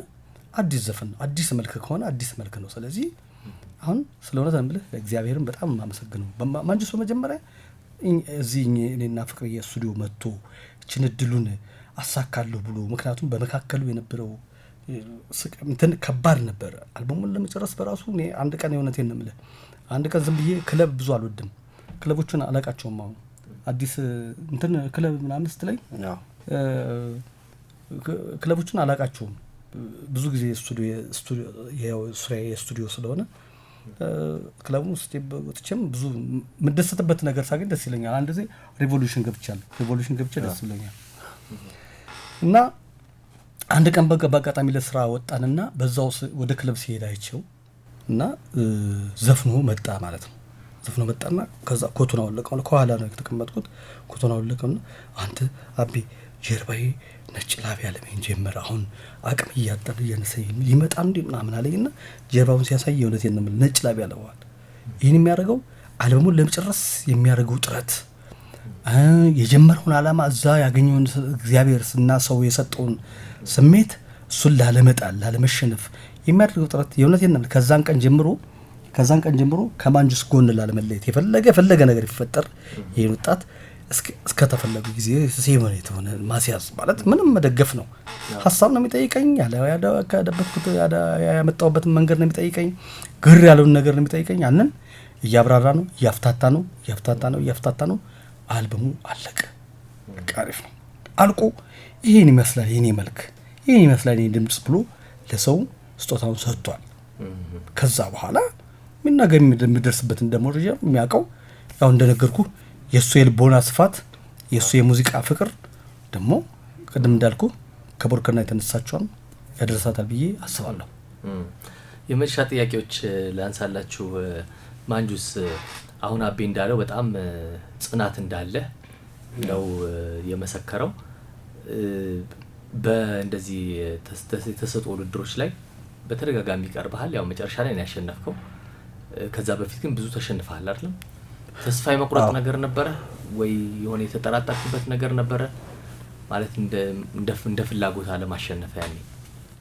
አዲስ ዘፈን ነው፣ አዲስ መልክ ከሆነ አዲስ መልክ ነው። ስለዚህ አሁን ስለሆነ ተንብልህ ለእግዚአብሔርን በጣም ማመሰግነው ማንጁስ በመጀመሪያ እዚህ እኔና ፍቅር የስቱዲዮ መጥቶ እችን እድሉን አሳካለሁ ብሎ ምክንያቱም በመካከሉ የነበረው እንትን ከባድ ነበር። አልበሙን ለመጨረስ በራሱ እኔ አንድ ቀን የእውነቴን ነው የምልህ አንድ ቀን ዝም ብዬ ክለብ ብዙ አልወድም። ክለቦቹን አላቃቸውም። አሁን አዲስ እንትን ክለብ ምናምን ስትለኝ ክለቦቹን አላቃቸውም። ብዙ ጊዜ ስቱዲዮ ስለሆነ ክለቡን ውስጥ ወጥቼም ብዙ የምደሰትበት ነገር ሳገኝ ደስ ይለኛል። አንድ ጊዜ ሪቮሉሽን ገብቼ ደስ ይለኛል። እና አንድ ቀን በአጋጣሚ ለስራ ወጣንና በዛው ወደ ክለብ ሲሄድ አይቼው እና ዘፍኖ መጣ ማለት ነው። ዘፍኖ መጣና ከዛ ኮቱን አወለቀው። ከኋላ ነው የተቀመጥኩት። ኮቱን አወለቀውና አንተ አቤ ጀርባዬ ነጭ ላብ ያለመን ጀመረ። አሁን አቅም እያጣለ እየነሰኝ ሊመጣ እንዴ ምናምን አለኝና ጀርባውን ሲያሳይ የእውነቴን ነው ነጭ ላብ ያለዋል። ይሄን የሚያደርገው አልበሙን ለመጨረስ የሚያደርገው ጥረት የጀመረውን ዓላማ እዛ ያገኘውን እግዚአብሔር እና ሰው የሰጠውን ስሜት እሱን ላለመሸነፍ የሚያደርገው ጥረት የእውነቴን ነው። ከዛን ቀን ጀምሮ ከማንጁስ ጎን ላለመለየት የፈለገ ነገር ይፈጠር ይሄን ወጣት እስከ ተፈለገ ጊዜ ሲመን የተሆነ ማስያዝ ማለት ምንም መደገፍ ነው። ሀሳብ ነው የሚጠይቀኝ ያለበት ያመጣውበት መንገድ ነው የሚጠይቀኝ። ግር ያለውን ነገር ነው የሚጠይቀኝ። ያንን እያብራራ ነው እያፍታታ ነው። አልበሙ አለቀ። አሪፍ ነው አልቆ ይሄን ይመስላል የኔ መልክ ይሄን ይመስላል የኔ ድምጽ ብሎ ለሰው ስጦታውን ሰጥቷል። ከዛ በኋላ ምን ነገር የሚደርስበትን ደሞ ረጃ የሚያውቀው ያው እንደነገርኩ የሱ የልቦና ስፋት የሱ የሙዚቃ ፍቅር ደሞ ቀደም እንዳልኩ ከቦርከና የተነሳቸውን ያደረሳታል ብዬ አስባለሁ። የመጨረሻ ጥያቄዎች ላንሳላችሁ። ማንጁስ አሁን አቤ እንዳለው በጣም ጽናት እንዳለ ነው የመሰከረው። በእንደዚህ የተሰጠው ውድድሮች ላይ በተደጋጋሚ ቀርበሃል። ያው መጨረሻ ላይ ነው ያሸነፍከው። ከዛ በፊት ግን ብዙ ተሸንፈሃል አይደል? ተስፋ የመቁረጥ ነገር ነበረ ወይ የሆነ የተጠራጠርክበት ነገር ነበረ? ማለት እንደ ፍላጎት አለማሸነፍ ያኔ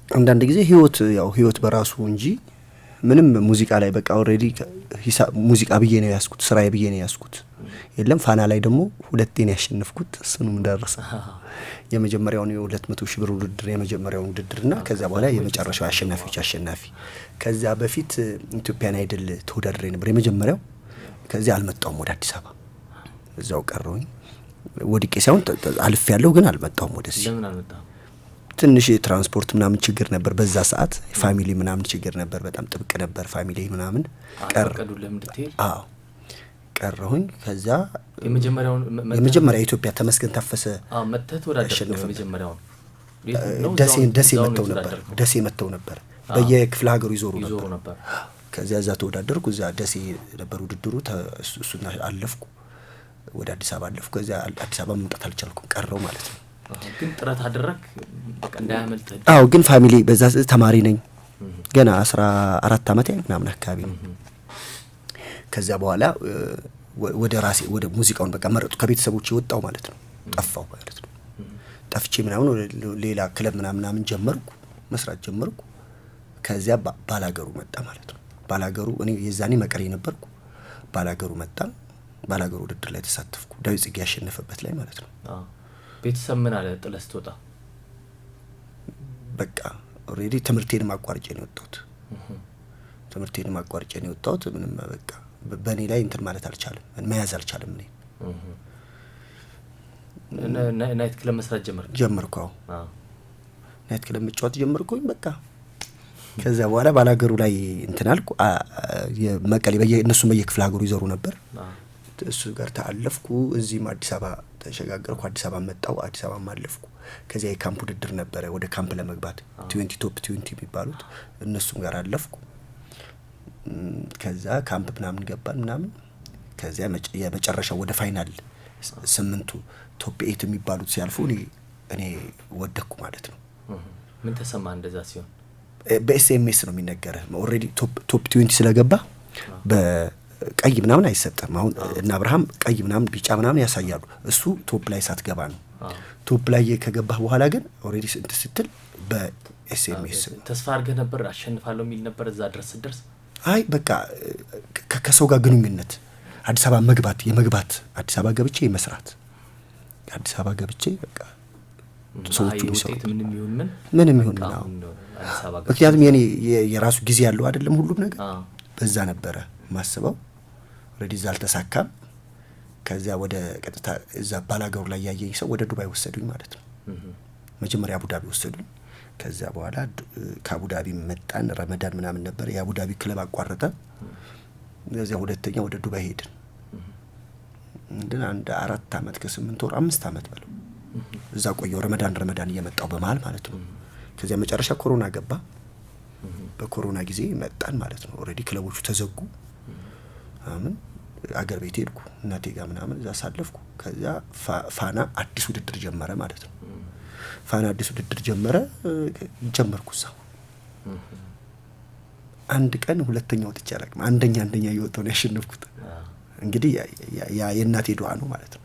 አንዳንድ ጊዜ ህይወት በራሱ እንጂ ምንም ሙዚቃ ላይ በቃ ኦሬዲ ሙዚቃ ብዬ ነው ያስኩት፣ ስራዬ ብዬ ነው ያስኩት። የለም ፋና ላይ ደግሞ ሁለቴ ነው ያሸነፍኩት። እሱንም ደረሰ። የመጀመሪያውን የ200 ሺህ ብር ውድድር የመጀመሪያውን ውድድርና ከዛ በኋላ የመጨረሻው አሸናፊ። ከዛ በፊት ኢትዮጵያን አይደል ተወዳድሬ ነበር የመጀመሪያው። ከዚህ አልመጣውም ወደ አዲስ አበባ እዛው ቀረውኝ። ወድቄ ሳይሆን አልፍ ያለው ግን አልመጣውም ወደዚህ። ለምን አልመጣም? ትንሽ ትራንስፖርት ምናምን ችግር ነበር በዛ ሰዓት። ፋሚሊ ምናምን ችግር ነበር፣ በጣም ጥብቅ ነበር ፋሚሊ ምናምን ቀረዱ። ለምን እንድትሄድ? ቀረሁኝ። ከዛ የመጀመሪያው ኢትዮጵያ ተመስገን ታፈሰ መተት ወዳደረ የመጀመሪያው ደሴ መተው ነበር። በየክፍለ ሀገሩ ይዞሩ ነበር። ከዛ እዛ ተወዳደርኩ። እዛ ደሴ ነበር ውድድሩ። እሱና አለፍኩ፣ ወደ አዲስ አበባ አለፍኩ። ከዛ አዲስ አበባ መምጣት አልቻልኩም፣ ቀረው ማለት ነው። ግን ጥረት አደረክ በቃ እንዳያመልጥ? አዎ፣ ግን ፋሚሊ በዛ ተማሪ ነኝ ገና 14 ዓመት ምናምን አካባቢ ነው። ከዛ በኋላ ወደ ራሴ ወደ ሙዚቃውን በቃ መረጡ። ከቤተሰቦች የወጣው ማለት ነው፣ ጠፋው ማለት ነው። ጠፍቼ ምናምን ሌላ ክለብ ምናምን መስራት ጀመርኩ። ከዚያ ባላገሩ መጣ ማለት ነው። ባላገሩ እኔ የዛኔ መቀሌ ነበርኩ። ባላገሩ መጣ። ባላገሩ ውድድር ላይ ተሳተፍኩ፣ ዳዊት ጽጌ ያሸነፈበት ላይ ማለት ነው። ቤተሰብ ምን አለ ጥለህ ስትወጣ? በቃ ኦሬዲ ትምህርቴን ማቋርጬ ነው የወጣሁት። ምንም በቃ በእኔ ላይ እንትን ማለት አልቻለም፣ መያዝ አልቻለም። እኔ ናይት ክለብ መስራት ጀመርኩ። ናይት ክለብ መጫወት ጀመርኩኝ በቃ። ከዛ በኋላ ባላገሩ ላይ እንትን አልኩ። የመቀሌ እነሱም በየክፍለ ሀገሩ ይዞሩ ነበር። እሱ ጋር ተአለፍኩ። እዚህም አዲስ አበባ ተሸጋገርኩ። አዲስ አበባ መጣሁ። አዲስ አበባ ማለፍኩ። ከዚያ የካምፕ ውድድር ነበረ፣ ወደ ካምፕ ለመግባት 20 ቶፕ 20 የሚባሉት እነሱም ጋር አለፍኩ። ከዛ ካምፕ ምናምን ገባን ምናምን። ከዚያ የመጨረሻው ወደ ፋይናል 8ቱ ቶፕ 8 የሚባሉት ሲያልፉ እኔ ወደኩ ማለት ነው። ምን ተሰማ እንደዛ ሲሆን? በኤስኤምኤስ ነው የሚነገረው። ኦሬዲ ቶፕ 20 ስለገባ በቀይ ምናምን አይሰጥም። አሁን እና አብርሃም ቀይ ምናምን ቢጫ ምናምን ያሳያሉ። እሱ ቶፕ ላይ ሳትገባ ነው። ቶፕ ላይ ከገባህ በኋላ ግን ኦሬዲ ስትል በኤስኤምኤስ ተስፋ አድርገህ ነበር አሸንፋለሁ የሚል ነበር እዛ ድረስ ስትደርስ? አይ በቃ ከሰው ጋር ግንኙነት አዲስ አበባ የመግባት አዲስ አበባ ገብቼ መስራት አዲስ አበባ ገብቼ በቃ ሰዎቹ ውጤት ምንም ይሁን ምክንያቱም የኔ የራሱ ጊዜ ያለው አይደለም ሁሉም ነገር በዛ ነበረ ማስበው። ኦሬዲ እዛ አልተሳካም። ከዚያ ወደ ቀጥታ እዛ ባላገሩ ላይ ያየኝ ሰው ወደ ዱባይ ወሰዱኝ ማለት ነው። መጀመሪያ አቡዳቢ ወሰዱኝ። ከዚያ በኋላ ከአቡዳቢ መጣን። ረመዳን ምናምን ነበር። የአቡዳቢ ክለብ አቋረጠ። ከዚያ ሁለተኛ ወደ ዱባይ ሄድን። እንድን አንድ 4 አመት ከ8 ወር 5 አመት በለው እዛ ቆየው። ረመዳን እየመጣው በመሃል ማለት ነው። ከዚያ መጨረሻ ኮሮና ገባ። በኮሮና ጊዜ መጣን ማለት ነው። ኦሬዲ ክለቦቹ ተዘጉ። አምን አገር ቤት ሄድኩ እናቴ ጋር ምናምን እዛ ሳለፍኩ። ከዚያ ፋና አዲስ ውድድር ጀመረ ማለት ነው። ፋና አዲስ ውድድር ጀመርኩ እዛ። አንድ ቀን ሁለተኛ ወጥቼ አላውቅም። አንደኛ እየወጣሁ ነው ያሸነፍኩት። እንግዲህ ያ የእናቴ ዱዓ ነው ማለት ነው።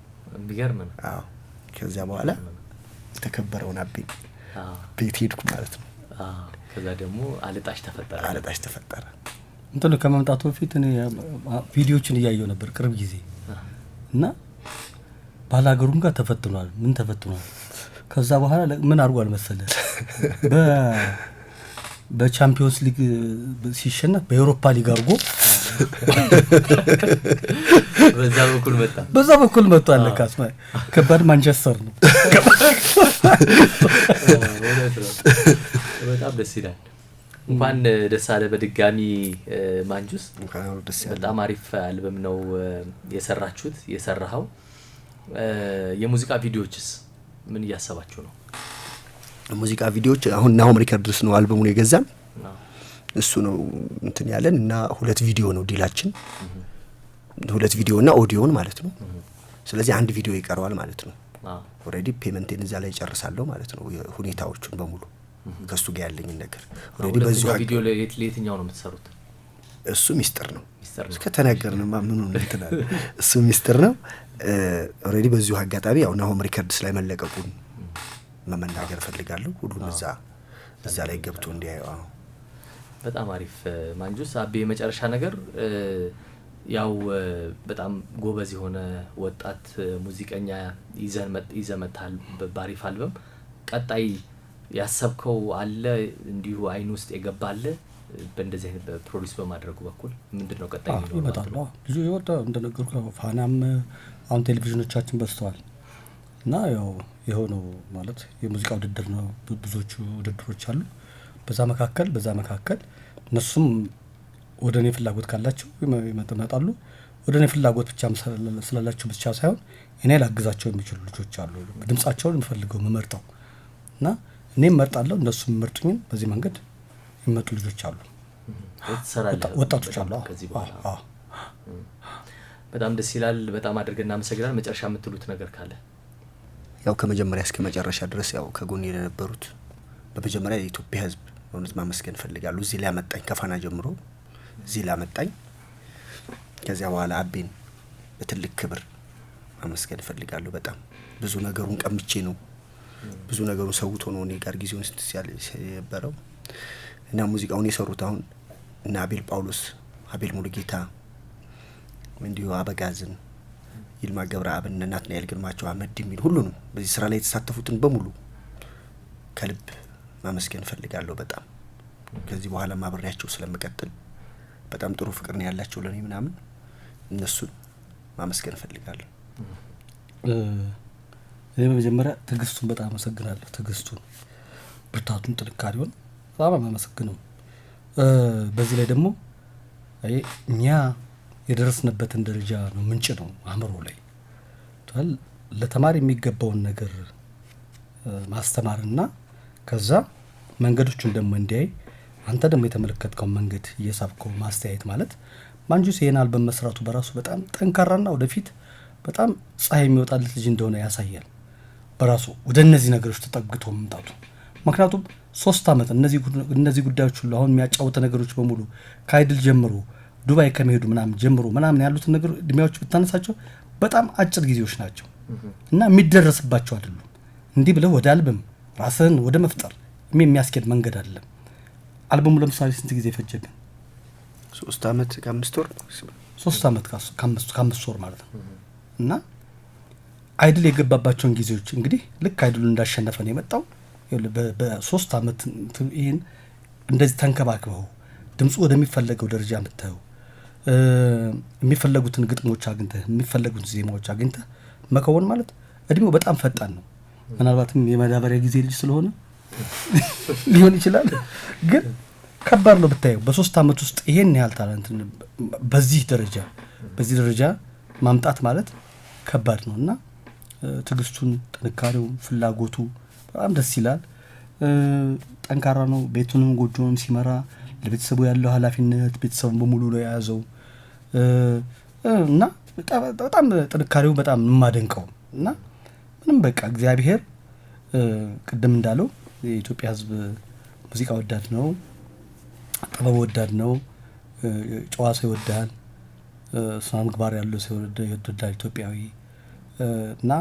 ቢገርም ነው። አዎ ከዚያ በኋላ የተከበረውን አቤን ቤት ሄድኩ ማለት ነው። ከዛ ደግሞ አልጣሽ ተፈጠረ። እንትን ከመምጣቱ በፊት እኔ ቪዲዮችን እያየሁ ነበር ቅርብ ጊዜ እና ባላገሩም ጋር ተፈትኗል። ምን ተፈትኗል? ከዛ በኋላ ምን አድርጓል መሰለህ? በቻምፒዮንስ ሊግ ሲሸነፍ በአውሮፓ ሊግ አድርጎ በዛ በኩል መጣ ለካስ ከባድ ማንቸስተር ነው። በጣም ደስ ይላል። እንኳን ደስ አለ በድጋሚ ማንጁስ። በጣም አሪፍ አልበም ነው የሰራኸው። የሙዚቃ ቪዲዮዎችስ ምን እያሰባችሁ ነው? ሙዚቃ ቪዲዮዎች አሁን ናሆም ሪከርድስ ነው አልበሙን የገዛን። እሱ ነው እንትን ያለን እና 2 ቪዲዮ ነው ዲላችን። 2 ቪዲዮና ኦዲዮን ማለት ነው። ስለዚህ አንድ ቪዲዮ ይቀርዋል ማለት ነው። ኦሬዲ ፔመንቴን እዛ ላይ ጨርሳለሁ ማለት ነው። ሁኔታዎቹን በሙሉ ከሱ ጋር ያለኝ ነገር ኦሬዲ በዚህ ቪዲዮ ላይ ለየትኛው ነው የምትሰሩት? እሱ ሚስጥር ነው። እስከተናገርንማ ምን ነው እንትናል። እሱ ሚስጥር ነው። ኦሬዲ በዚሁ አጋጣሚ ያው ናሆም ሪከርድስ ላይ መለቀቁን መናገር ፈልጋለሁ። ሁሉም እዛ ላይ ገብቶ እንዲያየው። በጣም አሪፍ ማንጁስ። አቤ የመጨረሻ ነገር ያው በጣም ጎበዝ የሆነ ወጣት ሙዚቀኛ ይዘመታል በአሪፍ አልበም። ቀጣይ ያሰብከው አለ እንዲሁ አይን ውስጥ የገባለ በእንደዚህ አይነት ፕሮዲዩስ በማድረጉ በኩል ምንድነው ቀጣይ ነው? ይመጣሉ ልጁ ይወጣ እንደነገርኩህ ፋናም አሁን ቴሌቪዥኖቻችን በስተዋል እና ያው የሆነው ማለት የሙዚቃ ውድድር ነው። ብዙዎቹ ውድድሮች አሉ። በዛ መካከል እነሱም ወደ እኔ ፍላጎት ካላቸው ይመጣሉ። ወደ እኔ ፍላጎት ብቻ ስላላቸው ብቻ ሳይሆን እኔ ላግዛቸው የሚችሉ ልጆች አሉ። ድምጻቸውን የምፈልገው መመርጠው እና እኔም መርጣለሁ እነሱም መርጡኝ። በዚህ መንገድ የሚመጡ ልጆች አሉ። ወጣቶች አሉ ከዚህ በኋላ። በጣም ደስ ይላል። በጣም አድርገን እናመሰግናለን። መጨረሻ የምትሉት ነገር ካለ? ያው ከመጀመሪያ እስከ መጨረሻ ድረስ ያው ከጎኔ የነበሩት በመጀመሪያ የኢትዮጵያ ሕዝብ በእውነት ማመስገን ፈልጋለሁ። እዚህ ላይ አመጣኝ፣ ከፋና ጀምሮ እዚህ ላይ አመጣኝ። ከዚያ በኋላ አቤን በትልቅ ክብር ማመስገን ፈልጋለሁ። በጣም ብዙ ነገሩን ቀምቼ ነው ብዙ ነገሩን ሰውቶ ነው እኔ ጋር ጊዜውን የነበረው እና ሙዚቃውን የሰሩት አሁን እና አቤል ጳውሎስ፣ አቤል ሙሉጌታ፣ እንዲሁ አበጋዝን፣ ይልማ ገብረአብ፣ ናትናኤል ግርማቸው፣ አህመድ ዲሚል ሁሉንም በዚህ ስራ ላይ የተሳተፉትን በሙሉ ከልብ ማመስገን ፈልጋለሁ። በጣም ከዚህ በኋላ ማብሪያቸው ስለምቀጥል በጣም ጥሩ ፍቅር ነው ያላቸው ለኔ ምናምን እነሱን ማመስገን ፈልጋለሁ። እኔ በመጀመሪያ ትግስቱን በጣም አመሰግናለሁ። ትግስቱን፣ ብርታቱን፣ ጥንካሬውን በጣም አመሰግናለሁ። በዚህ ላይ ደግሞ እኛ የደረስንበትን ደረጃ ነው ምንጭ ነው አእምሮ ላይ ለተማሪ የሚገባውን ነገር ማስተማርና ከዛ መንገዶቹን ደግሞ እንዲያይ አንተ ደግሞ የተመለከትከው መንገድ እየሳብከው ማስተያየት ማለት ማንጁስ ይሄን አልበም መስራቱ በራሱ በጣም ጠንካራና ወደፊት በጣም ፀሐይ የሚወጣለት ልጅ እንደሆነ ያሳያል። በራሱ ወደ እነዚህ ነገሮች ተጠግቶ መምጣቱ ምክንያቱም 3 አመት እነዚህ ጉዳዮች ሁሉ አሁን የሚያጫውተ ነገሮች በሙሉ ከአይድል ጀምሮ ዱባይ ከመሄዱ ምናምን ያሉት ነገሮች እድሜያዎች ብታነሳቸው በጣም አጭር ጊዜዎች ናቸው እና የሚደረስባቸው አይደሉም። እንዲህ ብለህ ወደ አልበም ራስህን ወደ መፍጠር የሚያስኬድ መንገድ አይደለም። አልበሙ ለምሳሌ ስንት ጊዜ ፈጀብን? 3 አመት ከ5 ወር 3 አመት ከ5 ወር ማለት ነው። እና አይድል የገባባቸውን ጊዜዎች እንግዲህ ልክ አይድሉ እንዳሸነፈ ነው የመጣው። በ3 አመት ይሄን እንደዚህ ተንከባክበው ድምጹ ወደሚፈለገው ደረጃ መጥተው የሚፈለጉትን ግጥሞች አግኝተህ የሚፈለጉትን ዜማዎች አግኝተህ መከወን ማለት እድሜው በጣም ፈጣን ነው። ምናልባትም የማዳበሪያ ጊዜ ልጅ ስለሆነ ሊሆን ይችላል፣ ግን ከባድ ነው ብታየው። በ3 አመት ውስጥ ይሄን ያህል ታላንት በዚህ ደረጃ ማምጣት ማለት ከባድ ነውና ትግስቱን ጥንካሬው ፍላጎቱ በጣም ደስ ይላል ጠንካራ ነው ቤቱንም ጎጆንም ሲመራ ለቤተሰቡ ያለው ኃላፊነት ቤተሰቡን በሙሉ ነው የያዘው እና በጣም ጥንካሬው በጣም የማደንቀው እና ምንም በቃ እግዚአብሔር ቅድም እንዳለው የኢትዮጵያ ሕዝብ ሙዚቃ ወዳድ ነው ጥበብ ወዳድ ነው ጨዋ ሰው ይወዳል ስነ ምግባር ያለው ሰው ይወዳል ኢትዮጵያዊ እና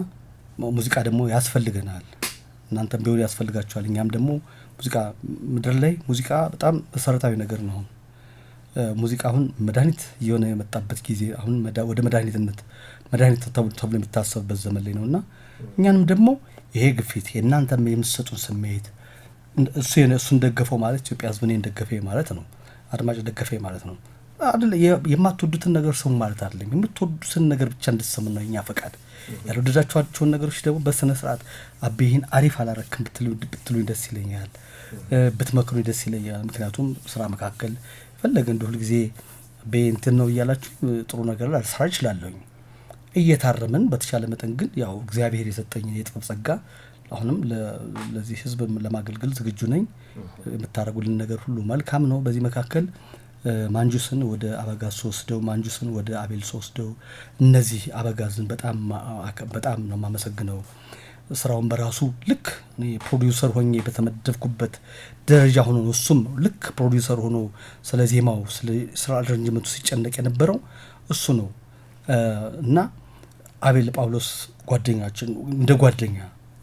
ሙዚቃ ደግሞ ያስፈልገናል እናንተም ቢሆን ያስፈልጋችኋል እኛም ደግሞ ሙዚቃ ምድር ላይ ሙዚቃ በጣም መሰረታዊ ነገር ነው ሙዚቃ አሁን መድኃኒት የሆነ የመጣበት ጊዜ አሁን ወደ መድኃኒት ተብሎ የሚታሰብበት ዘመን ላይ ነውና እኛንም ደግሞ ይሄ ግፊት የእናንተም የምትሰጡን ስሜት እሱን ደገፈው ማለት ኢትዮጵያ ሕዝብ እኔን ደገፈ ማለት ነው አድማጭ ደገፈ ማለት ነው አይደል የማትወዱትን ነገር ሰው ማለት አይደለም የምትወዱትን ነገር ብቻ እንድትሰሙ ነው እኛ ፈቃድ ያልወደዳችኋቸውን ነገሮች ደግሞ በስነ ስርዓት አቤይን አሪፍ አላረክም ብትሉኝ ደስ ይለኛል ብትመክሩኝ ደስ ይለኛል ምክንያቱም ስራ መካከል ፈለገ እንደ ሁሉ ጊዜ በእንትን ነው ይያላችሁ ጥሩ ነገር ላልሰራ ይችላልኝ እየታረመን በተቻለ መጠን ግን ያው እግዚአብሔር የሰጠኝ የጥበብ ጸጋ አሁንም ለዚህ ህዝብ ለማገልገል ዝግጁ ነኝ የምታረጉልን ነገር ሁሉ መልካም ነው በዚህ መካከል ማንጁስን ወደ አበጋዝ ወስደው ማንጁስን ወደ አቤል ወስደው እነዚህ አበጋዝን በጣም ነው ማመሰግነው ስራውን በራሱ ልክ እኔ ፕሮዲዩሰር ሆኜ በተመደብኩበት ደረጃ ሆኖ እሱም ልክ ፕሮዲዩሰር ሆኖ ስለ ዜማው ስለ ስራ አሬንጅመንቱ ሲጨነቅ የነበረው እሱ ነው እና አቤል ጳውሎስ ጓደኛችን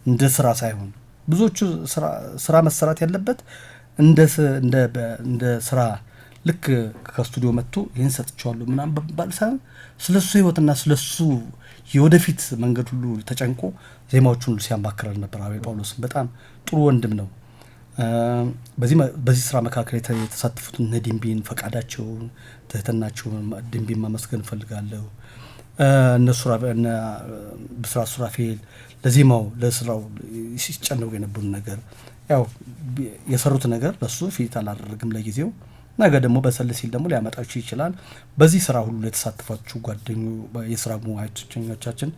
እንደ ስራ ሳይሆን ብዙዎቹ ስራ መሰራት ያለበት እንደ ስራ ልክ ከስቱዲዮ መጥቶ ይሄን ሰጥቻለሁ ምናምን ባልሳን ስለሱ ህይወትና ስለሱ የወደፊት መንገድ ሁሉ ተጨንቆ ዜማዎቹን ሲያማክረን ነበር አቤል ጳውሎስ በጣም ጥሩ ወንድም ነው በዚህ ስራ መካከል የተሳተፉት ነዲምቢን ፈቃዳቸውን ትህትናቸውን ድምቢን ማመስገን ፈልጋለሁ እነሱ ብስራት ሱራፌል ለዜማው ለስራው ሲጨነቁ የነበሩ ነገር ያው የሰሩት ነገር ለሱ ፊት አላደረግም ለጊዜው ነገ ደግሞ በሰለ ሲል ደግሞ ሊያመጣችሁ ይችላል በዚህ ስራ ሁሉ ለተሳተፋችሁ ጓደኞች የስራ ሙያተኞቻችን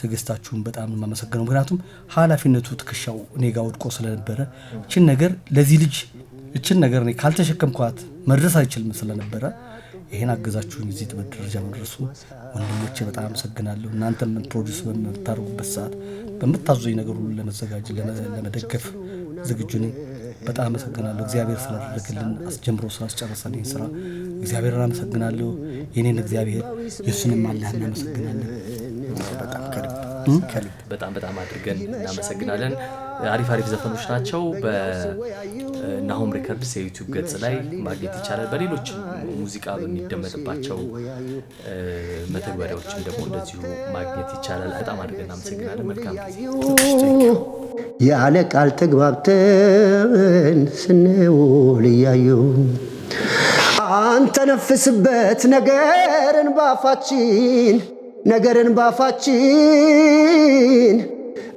ትግስታችሁን በጣም ማመሰግነው ምክንያቱም ኃላፊነቱ ትከሻው እኔ ጋር ወድቆ ስለነበረ እቺን ነገር ለዚህ ልጅ እቺን ነገር እኔ ካልተሸከምኳት መድረስ አይችልም ስለነበረ ይሄን አገዛችሁኝ እዚህ ደረጃ መድረሱ ወንድሞቼ በጣም አመሰግናለሁ እናንተም ፕሮዲዩስ በምታደርጉበት ሰዓት በመታዘዙኝ ነገር ሁሉ ለመደገፍ ዝግጁ ነኝ በጣም አመሰግናለሁ እግዚአብሔር ስላደረገልን አስጀምሮ ስላስጨረሰልኝ ስራ እግዚአብሔርን አመሰግናለሁ የኔን እግዚአብሔር የሱንም አላህ እናመሰግናለን በጣም አድርገን እናመሰግናለን አሪፍ ዘፈኖች ናቸው በናሆም ሪከርድስ የዩቲዩብ ገጽ ላይ ማግኘት ይቻላል በሌሎች ሙዚቃ በሚደመጥባቸው መተግበሪያዎችም ደግሞ እንደዚሁ ማግኘት ይቻላል በጣም አድርገን እናመሰግናለን መልካም ያለ ቃል ተግባብተን ስንውል እያየው አንተ ነፍስበት ነገርን ባፋችን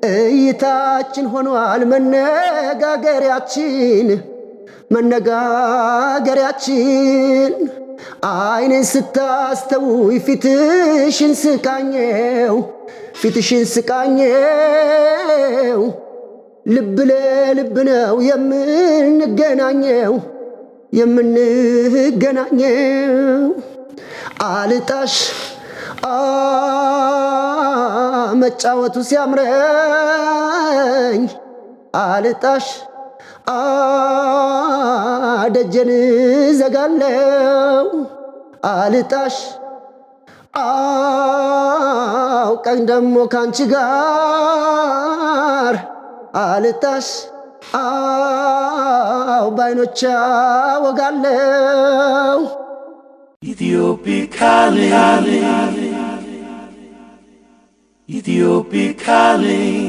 እይታችን ሆኗል መነጋገሪያችን አይኔን ስታስተውይ ፊትሽን ስቃኘው ልብ ለልብ ነው የምንገናኘው አልጣሽ መጫወቱ ሲያምረኝ አልጣሽ ደጀን ዘጋለው አልጣሽ ቀን ደሞ ካንቺ ጋር አልጣሽ ባይኖቻ ወጋለው Ethiopic calling